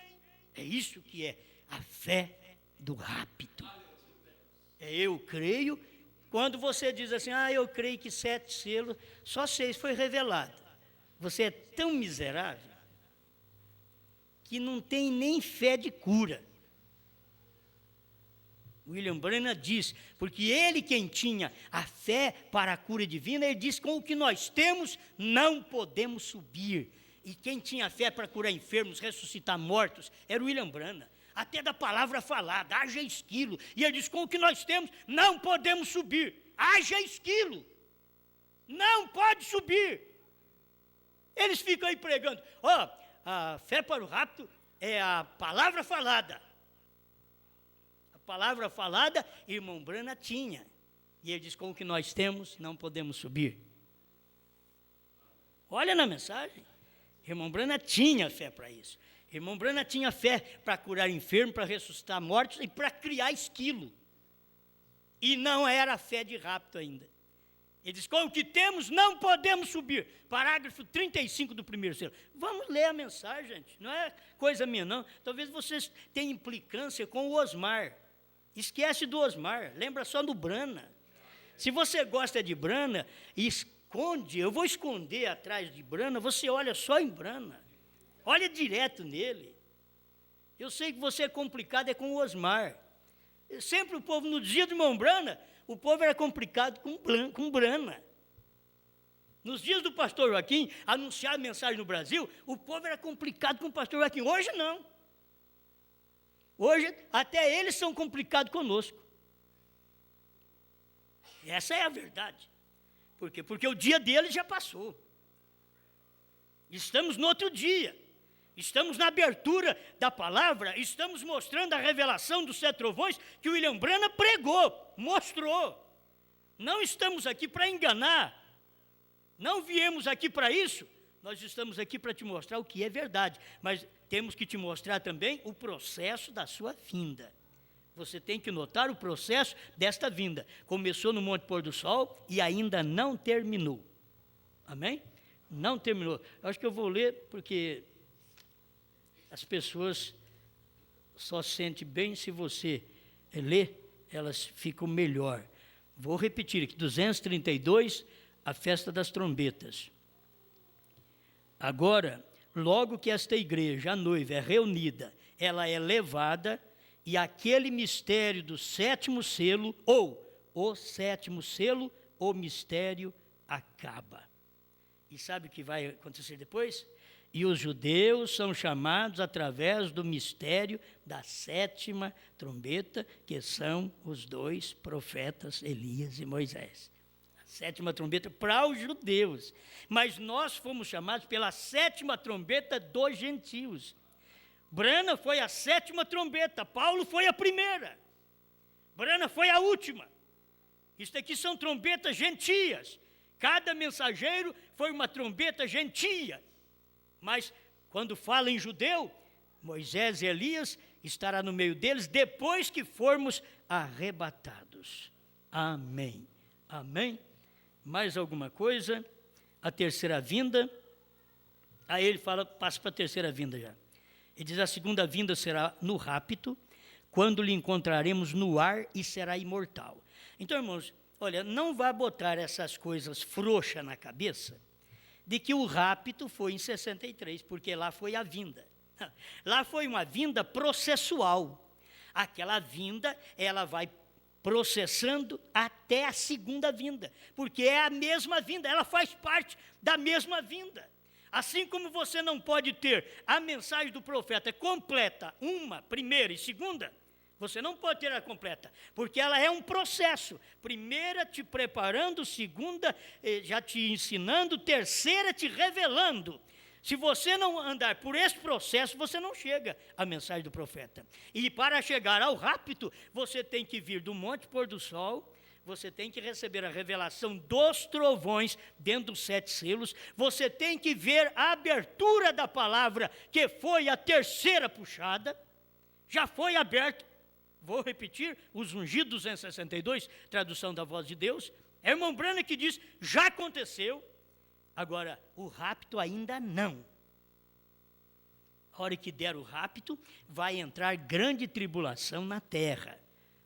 É isso que é a fé do rapto. Eu creio. Quando você diz assim, eu creio que 7 selos, só 6 foi revelado. Você é tão miserável que não tem nem fé de cura. William Branham diz, porque ele quem tinha a fé para a cura divina, ele diz, com o que nós temos, não podemos subir. E quem tinha fé para curar enfermos, ressuscitar mortos, era o William Branham. Até da palavra falada, haja esquilo. E ele diz, com o que nós temos, não podemos subir. Haja esquilo. Não pode subir. Eles ficam aí pregando, a fé para o rapto é a palavra falada. A palavra falada, irmão Branham tinha. E ele diz, com o que nós temos, não podemos subir. Olha na mensagem. Irmão Branham tinha fé para isso. Irmão Branham tinha fé para curar enfermos, para ressuscitar mortos e para criar esquilo. E não era fé de rapto ainda. Ele diz, com o que temos, não podemos subir. Parágrafo 35 do primeiro selo. Vamos ler a mensagem, gente. Não é coisa minha, não. Talvez vocês tenham implicância com o Osmar. Esquece do Osmar, lembra só do Branham. Se você gosta de Branham, esconde, eu vou esconder atrás de Branham, você olha só em Branham. Olha direto nele. Eu sei que você é complicado, é com o Osmar. Sempre o povo, no dia do irmão Branham, o povo era complicado com Branham. Nos dias do pastor Joaquim, anunciar a mensagem no Brasil, o povo era complicado com o pastor Joaquim. Hoje não. Hoje, até eles são complicados conosco. Essa é a verdade. Por quê? Porque o dia deles já passou. Estamos no outro dia. Estamos na abertura da palavra, estamos mostrando a revelação dos 7 trovões que o William Branham pregou, mostrou. Não estamos aqui para enganar, não viemos aqui para isso, nós estamos aqui para te mostrar o que é verdade, mas temos que te mostrar também o processo da sua vinda. Você tem que notar o processo desta vinda. Começou no Monte Pôr do Sol e ainda não terminou. Amém? Não terminou. Eu acho que eu vou ler porque as pessoas só sentem bem se você ler, elas ficam melhor. Vou repetir aqui, 232, a festa das trombetas. Agora, logo que esta igreja, a noiva, é reunida, ela é levada, e aquele mistério do 7º selo, ou o 7º selo, o mistério acaba. E sabe o que vai acontecer depois? E os judeus são chamados através do mistério da 7ª trombeta, que são os 2 profetas, Elias e Moisés. A 7ª trombeta para os judeus. Mas nós fomos chamados pela 7ª trombeta dos gentios. Branham foi a 7ª trombeta, Paulo foi a primeira. Branham foi a última. Isto aqui são trombetas gentias. Cada mensageiro foi uma trombeta gentia. Mas, quando fala em judeu, Moisés e Elias estará no meio deles depois que formos arrebatados. Amém. Amém? Mais alguma coisa? A terceira vinda. Aí ele fala, passa para a terceira vinda já. Ele diz, a segunda vinda será no rapto, quando lhe encontraremos no ar e será imortal. Então, irmãos, olha, não vá botar essas coisas frouxas na cabeça, de que o rapto foi em 63, porque lá foi a vinda. Lá foi uma vinda processual. Aquela vinda, ela vai processando até a segunda vinda, porque é a mesma vinda, ela faz parte da mesma vinda. Assim como você não pode ter a mensagem do profeta completa, uma, primeira e segunda, você não pode ter ela completa, porque ela é um processo. Primeira te preparando, segunda já te ensinando, terceira te revelando. Se você não andar por esse processo, você não chega à mensagem do profeta. E para chegar ao rapto, você tem que vir do Monte Pôr do Sol, você tem que receber a revelação dos trovões dentro dos 7 selos, você tem que ver a abertura da palavra, que foi a terceira puxada, já foi aberto. Vou repetir, os ungidos 262, tradução da voz de Deus. É o irmão Branham que diz, já aconteceu. Agora, o rapto ainda não. A hora que der o rapto, vai entrar grande tribulação na terra.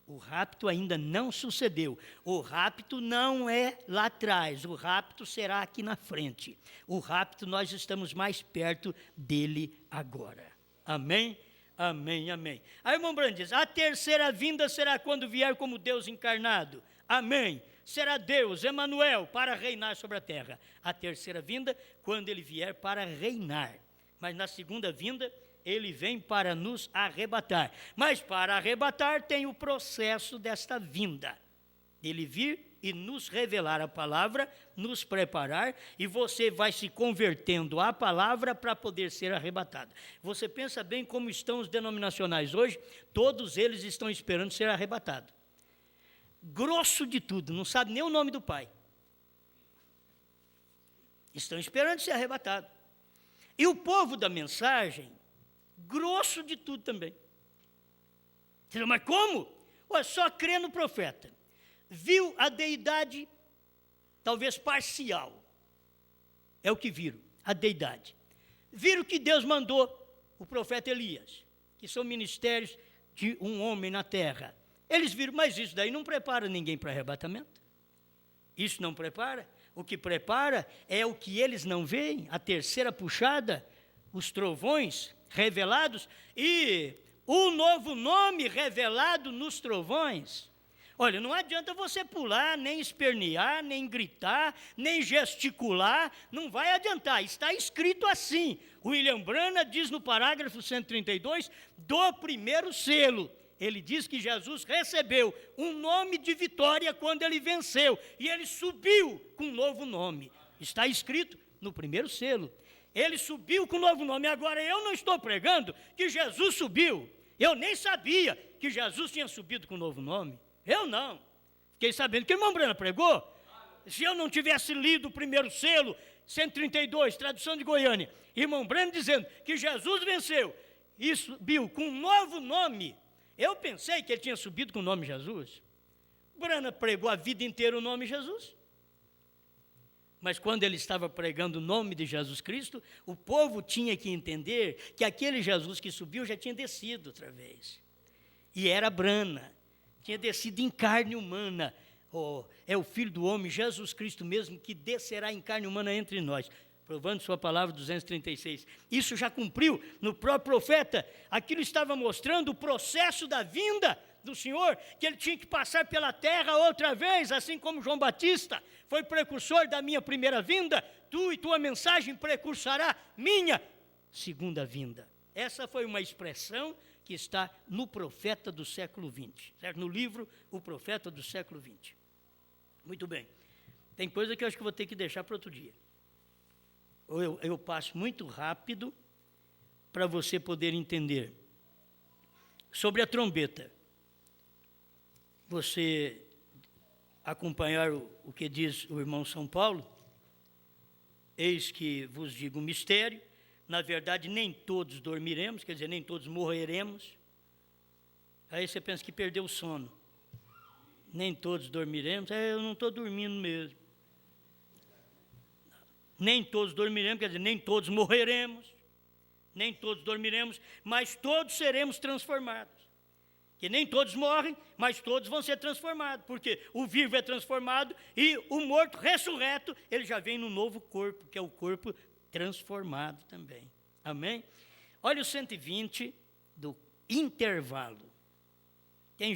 O rapto ainda não sucedeu. O rapto não é lá atrás, o rapto será aqui na frente. O rapto, nós estamos mais perto dele agora. Amém, amém, amém. Aí o irmão Branham diz, a terceira vinda será quando vier como Deus encarnado. Amém. Será Deus, Emanuel, para reinar sobre a terra. A terceira vinda, quando ele vier para reinar. Mas na segunda vinda, ele vem para nos arrebatar. Mas para arrebatar tem o processo desta vinda. Ele vir e nos revelar a palavra, nos preparar, e você vai se convertendo à palavra para poder ser arrebatado. Você pensa bem como estão os denominacionais hoje, todos eles estão esperando ser arrebatados. Grosso de tudo, não sabe nem o nome do Pai. Estão esperando ser arrebatados. E o povo da mensagem, grosso de tudo também. Você diz, mas como? Ué, só crê no profeta. Viu a deidade, talvez parcial. É o que viram, a deidade. Viram que Deus mandou o profeta Elias, que são ministérios de um homem na terra. Eles viram, mas isso daí não prepara ninguém para arrebatamento. Isso não prepara. O que prepara é o que eles não veem, a terceira puxada, os trovões revelados e o novo nome revelado nos trovões. Olha, não adianta você pular, nem espernear, nem gritar, nem gesticular, não vai adiantar, está escrito assim. William Branham diz no parágrafo 132 do primeiro selo. Ele diz que Jesus recebeu um nome de vitória quando ele venceu, e ele subiu com um novo nome. Está escrito no primeiro selo. Ele subiu com um novo nome. Agora, eu não estou pregando que Jesus subiu. Eu nem sabia que Jesus tinha subido com um novo nome. Eu não. Fiquei sabendo que o irmão Branham pregou. Se eu não tivesse lido o primeiro selo, 132, tradução de Goiânia, irmão Branham dizendo que Jesus venceu e subiu com um novo nome, eu pensei que ele tinha subido com o nome Jesus. Branham pregou a vida inteira o nome Jesus. Mas quando ele estava pregando o nome de Jesus Cristo, o povo tinha que entender que aquele Jesus que subiu já tinha descido outra vez. E era Branham. Tinha descido em carne humana. Oh, é o Filho do Homem, Jesus Cristo mesmo, que descerá em carne humana entre nós. Provando sua palavra, 236. Isso já cumpriu no próprio profeta. Aquilo estava mostrando o processo da vinda do Senhor, que ele tinha que passar pela terra outra vez, assim como João Batista foi precursor da minha primeira vinda, tu e tua mensagem precursará minha segunda vinda. Essa foi uma expressão que está no profeta do século XX, certo? No livro O Profeta do século XX. Muito bem. Tem coisa que eu acho que vou ter que deixar para outro dia. Ou eu passo muito rápido para você poder entender. Sobre a trombeta. Você acompanhar o que diz o irmão São Paulo? Eis que vos digo um mistério. Na verdade, nem todos dormiremos, quer dizer, nem todos morreremos. Aí você pensa que perdeu o sono. Nem todos dormiremos. Eu não estou dormindo mesmo. Nem todos dormiremos, quer dizer, nem todos morreremos. Nem todos dormiremos, mas todos seremos transformados. Que nem todos morrem, mas todos vão ser transformados. Porque o vivo é transformado e o morto ressurreto, ele já vem no novo corpo, que é o corpo transformado também. Amém? Olha o 120 do intervalo. Tem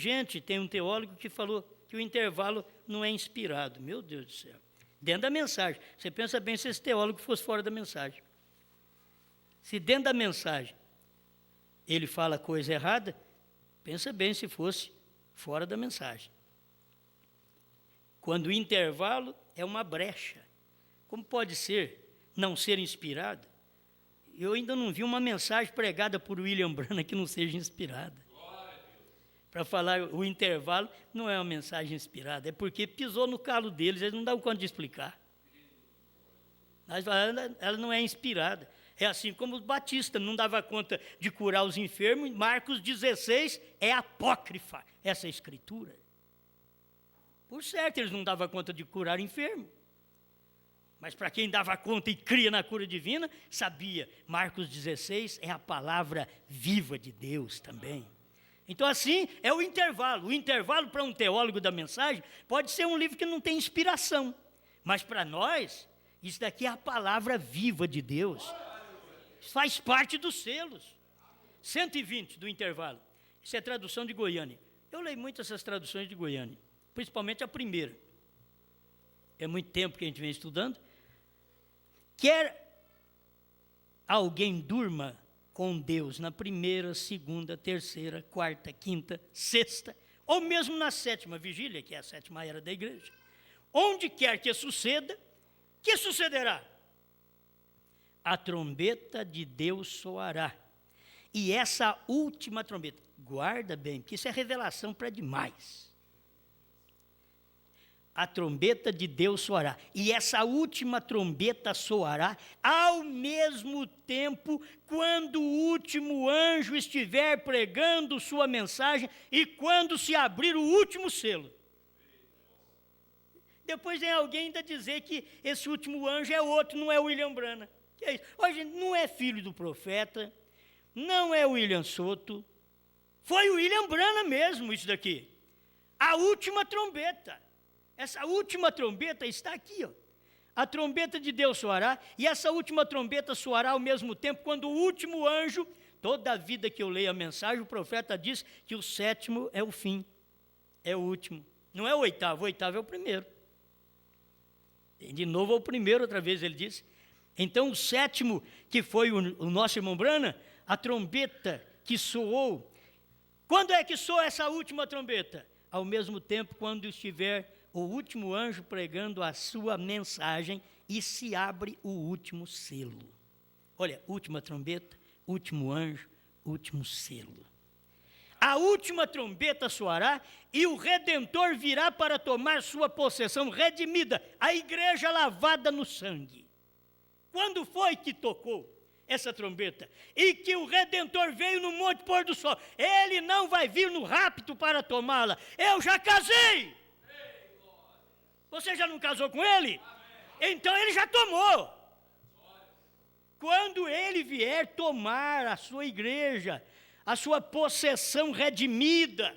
um teólogo que falou que o intervalo não é inspirado. Meu Deus do céu. Dentro da mensagem. Você pensa bem se esse teólogo fosse fora da mensagem. Se dentro da mensagem ele fala coisa errada, pensa bem se fosse fora da mensagem. Quando o intervalo é uma brecha. Como pode ser não ser inspirado? Eu ainda não vi uma mensagem pregada por William Branham que não seja inspirada. Para falar o intervalo não é uma mensagem inspirada, é porque pisou no calo deles, eles não dão conta de explicar. Mas ela não é inspirada. É assim como os batistas não dava conta de curar os enfermos. Marcos 16 é apócrifa essa escritura. Por certo, eles não davam conta de curar enfermo. Mas para quem dava conta e cria na cura divina, sabia, Marcos 16 é a palavra viva de Deus também. Então assim é o intervalo. O intervalo para um teólogo da mensagem pode ser um livro que não tem inspiração. Mas para nós, isso daqui é a palavra viva de Deus. Faz parte dos selos. 120 do intervalo. Isso é tradução de Goiânia. Eu leio muito essas traduções de Goiânia, principalmente a primeira. É muito tempo que a gente vem estudando. Quer alguém durma com Deus na primeira, segunda, terceira, quarta, quinta, sexta, ou mesmo na sétima vigília, que é a sétima era da igreja, onde quer que suceda, que sucederá? A trombeta de Deus soará. E essa última trombeta, guarda bem, porque isso é revelação para demais. A trombeta de Deus soará. E essa última trombeta soará ao mesmo tempo quando o último anjo estiver pregando sua mensagem e quando se abrir o último selo. Depois vem alguém ainda dizer que esse último anjo é outro, não é o William Branham. Que é isso? Hoje não é filho do profeta, não é o William Soto, foi o William Branham mesmo isso daqui. A última trombeta. Essa última trombeta está aqui, ó. A trombeta de Deus soará, e essa última trombeta soará ao mesmo tempo quando o último anjo, toda a vida que eu leio a mensagem, o profeta diz que o sétimo é o fim, é o último. Não é o oitavo é o primeiro. E de novo é o primeiro, outra vez ele diz. Então o sétimo, que foi o nosso irmão Branham, a trombeta que soou. Quando é que soa essa última trombeta? Ao mesmo tempo quando estiver o último anjo pregando a sua mensagem e se abre o último selo. Olha, última trombeta, último anjo, último selo. A última trombeta soará e o Redentor virá para tomar sua possessão redimida, a igreja lavada no sangue. Quando foi que tocou essa trombeta? E que o Redentor veio no Monte Pôr do Sol. Ele não vai vir no rapto para tomá-la. Eu já casei. Você já não casou com ele? Então ele já tomou. Quando ele vier tomar a sua igreja, a sua possessão redimida,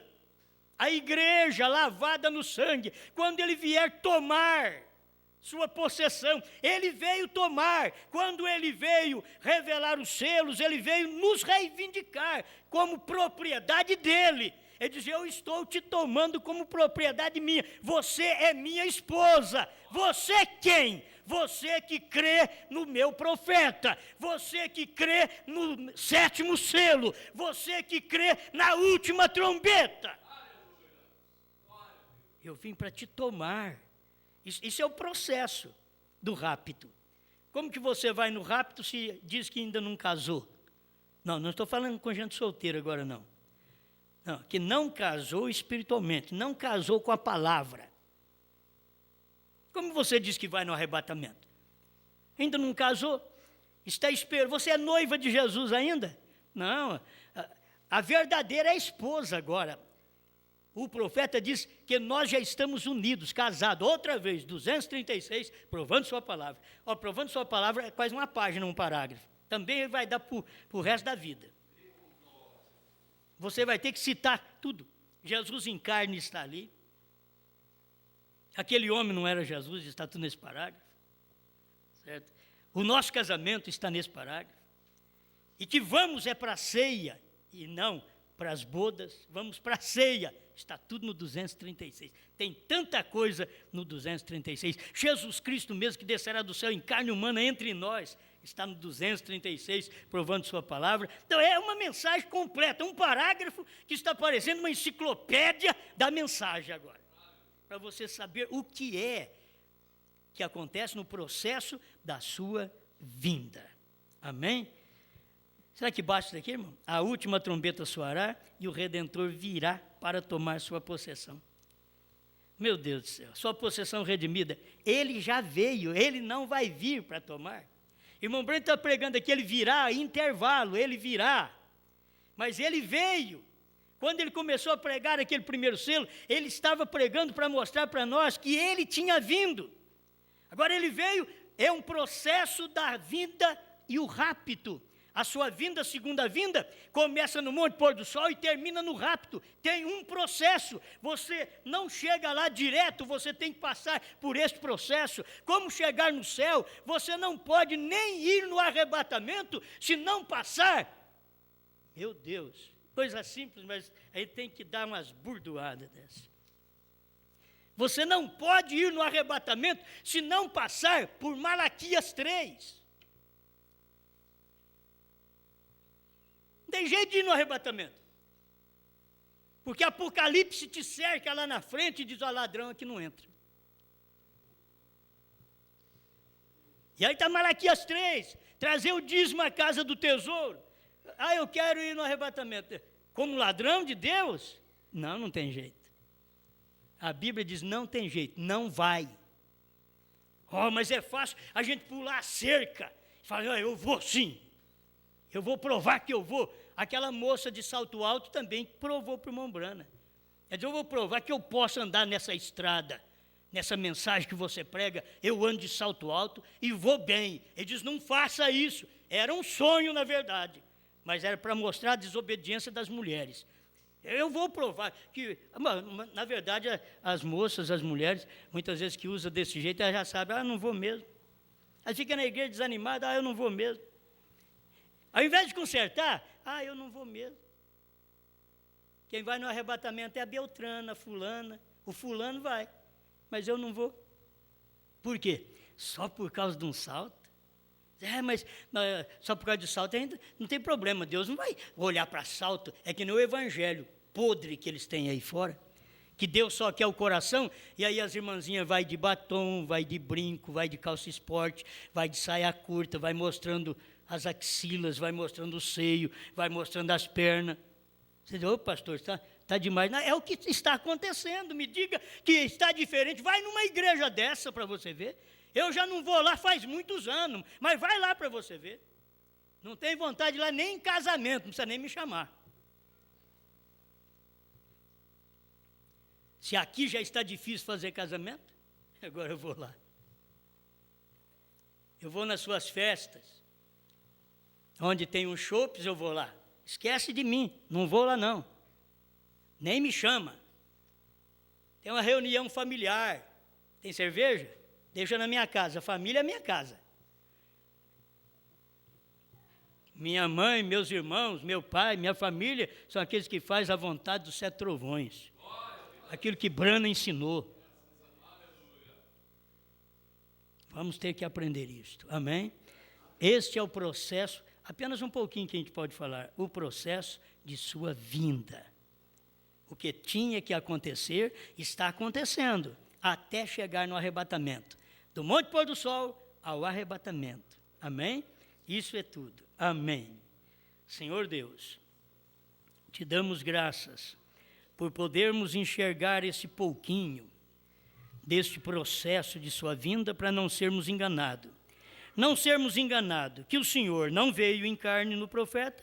a igreja lavada no sangue, quando ele vier tomar sua possessão, ele veio tomar, quando ele veio revelar os selos, ele veio nos reivindicar como propriedade dele. Ele diz, eu estou te tomando como propriedade minha, você é minha esposa. Você quem? Você que crê no meu profeta, você que crê no sétimo selo, você que crê na última trombeta. Eu vim para te tomar. Isso é o processo do rapto. Como que você vai no rapto se diz que ainda não casou? Não estou falando com gente solteira agora, não. Não, que não casou espiritualmente, não casou com a palavra. Como você diz que vai no arrebatamento? Ainda não casou? Está esperando. Você é noiva de Jesus ainda? Não, a verdadeira é a esposa agora. O profeta diz que nós já estamos unidos, casados. Outra vez, 236, provando sua palavra. Provando sua palavra é quase uma página, um parágrafo. Também ele vai dar para o resto da vida. Você vai ter que citar tudo. Jesus em carne está ali. Aquele homem não era Jesus, está tudo nesse parágrafo. Certo? O nosso casamento está nesse parágrafo. E que vamos é para a ceia, e não para as bodas, vamos para a ceia. Está tudo no 236. Tem tanta coisa no 236. Jesus Cristo mesmo que descerá do céu em carne humana entre nós, está no 236, provando sua palavra. Então é uma mensagem completa, um parágrafo que está parecendo uma enciclopédia da mensagem agora. Para você saber o que é que acontece no processo da sua vinda. Amém? Será que basta isso aqui, irmão? A última trombeta soará e o Redentor virá para tomar sua possessão. Meu Deus do céu, sua possessão redimida, ele já veio, ele não vai vir para tomar. Irmão Branham está pregando aqui, ele virá, intervalo, ele virá. Mas ele veio. Quando ele começou a pregar aquele primeiro selo, ele estava pregando para mostrar para nós que ele tinha vindo. Agora ele veio, é um processo da vinda e o rapto. A sua vinda, a segunda vinda, começa no Monte Pôr do Sol e termina no rapto. Tem um processo. Você não chega lá direto, você tem que passar por esse processo. Como chegar no céu? Você não pode nem ir no arrebatamento se não passar Meu Deus, coisa simples, mas aí tem que dar umas burdoadas dessas. Você não pode ir no arrebatamento se não passar por Malaquias 3. Não tem jeito de ir no arrebatamento. Porque Apocalipse te cerca lá na frente e diz, ó, ladrão aqui não entra. E aí está Malaquias 3, trazer o dízimo à casa do tesouro. Ah, eu quero ir no arrebatamento. Como ladrão de Deus? Não, não tem jeito. A Bíblia diz, não tem jeito, não vai. Oh, mas é fácil a gente pular a cerca. Fala, oh, eu vou sim. Eu vou provar que eu vou. Aquela moça de salto alto também provou para o irmão Brana. Quer dizer, eu vou provar que eu posso andar nessa estrada, nessa mensagem que você prega, eu ando de salto alto e vou bem. Ele diz, não faça isso. Era um sonho, na verdade, mas era para mostrar a desobediência das mulheres. Eu vou provar que, na verdade, as moças, as mulheres, muitas vezes que usam desse jeito, elas já sabem, não vou mesmo. Aí fica na igreja desanimada, eu não vou mesmo. Ao invés de consertar, eu não vou mesmo. Quem vai no arrebatamento é a Beltrana, a fulana, o fulano vai, mas eu não vou. Por quê? Só por causa de um salto? Mas só por causa de salto ainda não tem problema, Deus não vai olhar para salto, é que nem o evangelho podre que eles têm aí fora, que Deus só quer o coração, e aí as irmãzinhas vai de batom, vai de brinco, vai de calça esporte, vai de saia curta, vai mostrando as axilas, vai mostrando o seio, vai mostrando as pernas. Você diz, ô pastor, está demais. Não, é o que está acontecendo, me diga que está diferente. Vai numa igreja dessa para você ver. Eu já não vou lá faz muitos anos, mas vai lá para você ver. Não tem vontade de ir lá nem em casamento, não precisa nem me chamar. Se aqui já está difícil fazer casamento, agora eu vou lá. Eu vou nas suas festas, onde tem um chopes, eu vou lá. Esquece de mim, não vou lá não. Nem me chama. Tem uma reunião familiar, tem cerveja? Deixa na minha casa, a família é minha casa. Minha mãe, meus irmãos, meu pai, minha família, são aqueles que fazem a vontade dos 7 trovões. Aquilo que Brana ensinou. Vamos ter que aprender isto, amém? Este é o processo, apenas um pouquinho que a gente pode falar, o processo de sua vinda. O que tinha que acontecer, está acontecendo, até chegar no arrebatamento. Do Monte Pôr do Sol ao arrebatamento, amém? Isso é tudo, amém. Senhor Deus, te damos graças por podermos enxergar esse pouquinho deste processo de sua vinda para não sermos enganados. Não sermos enganados que o Senhor não veio em carne no profeta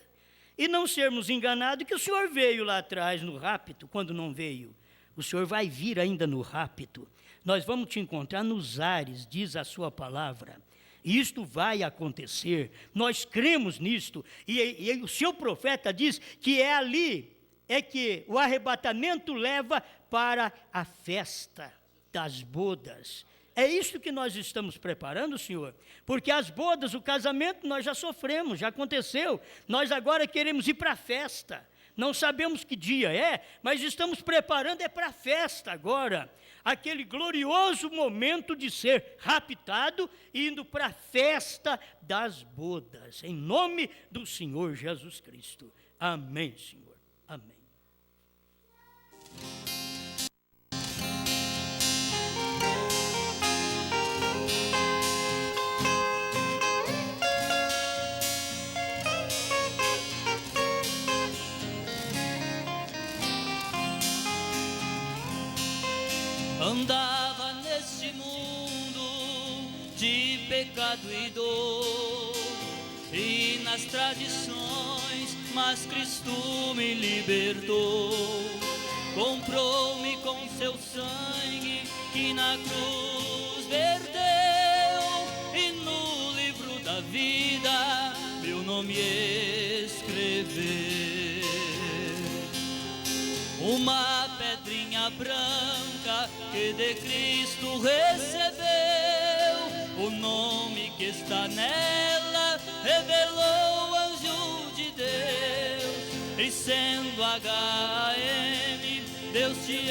e não sermos enganados que o Senhor veio lá atrás no rapto, quando não veio. O Senhor vai vir ainda no rapto. Nós vamos te encontrar nos ares, diz a sua palavra. Isto vai acontecer. Nós cremos nisto. E o seu profeta diz que é ali, é que o arrebatamento leva para a festa das bodas. É isso que nós estamos preparando, Senhor, porque as bodas, o casamento, nós já sofremos, já aconteceu. Nós agora queremos ir para a festa. Não sabemos que dia é, mas estamos preparando para a festa agora. Aquele glorioso momento de ser raptado, indo para a festa das bodas. Em nome do Senhor Jesus Cristo. Amém, Senhor. Amém. Andava nesse mundo de pecado e dor, e nas tradições, mas Cristo me libertou. Comprou-me com seu sangue que na cruz verteu, e no livro da vida meu nome escreveu. Uma pedrinha branca que de Cristo recebeu, o nome que está nela revelou o anjo de Deus. sendo HM, Deus te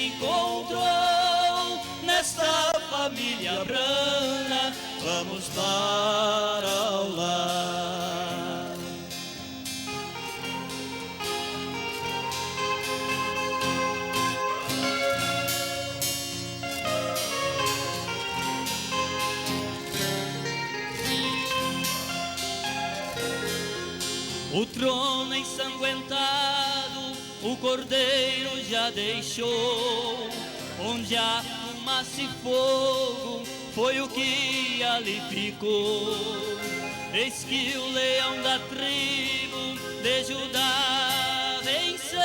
encontrou nesta família brana. Vamos para o lar. O trono ensanguentado, o cordeiro já deixou. Onde há fumaça e fogo, foi o que ali ficou. Eis que o leão da tribo de Judá venceu,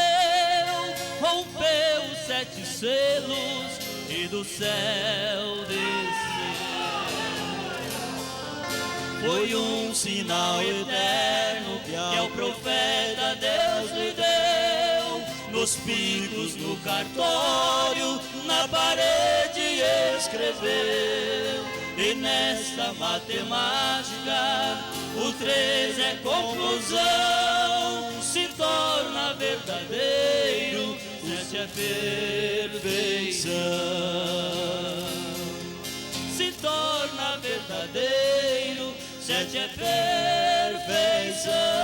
rompeu os 7 selos e do céu desceu. Foi um sinal eterno que ao profeta Deus lhe deu. Nos picos, no cartório, na parede escreveu. E nesta matemática, o 3 é conclusão. Se torna verdadeiro, 7 é perfeição. Se torna verdadeiro, 7 é perfeição.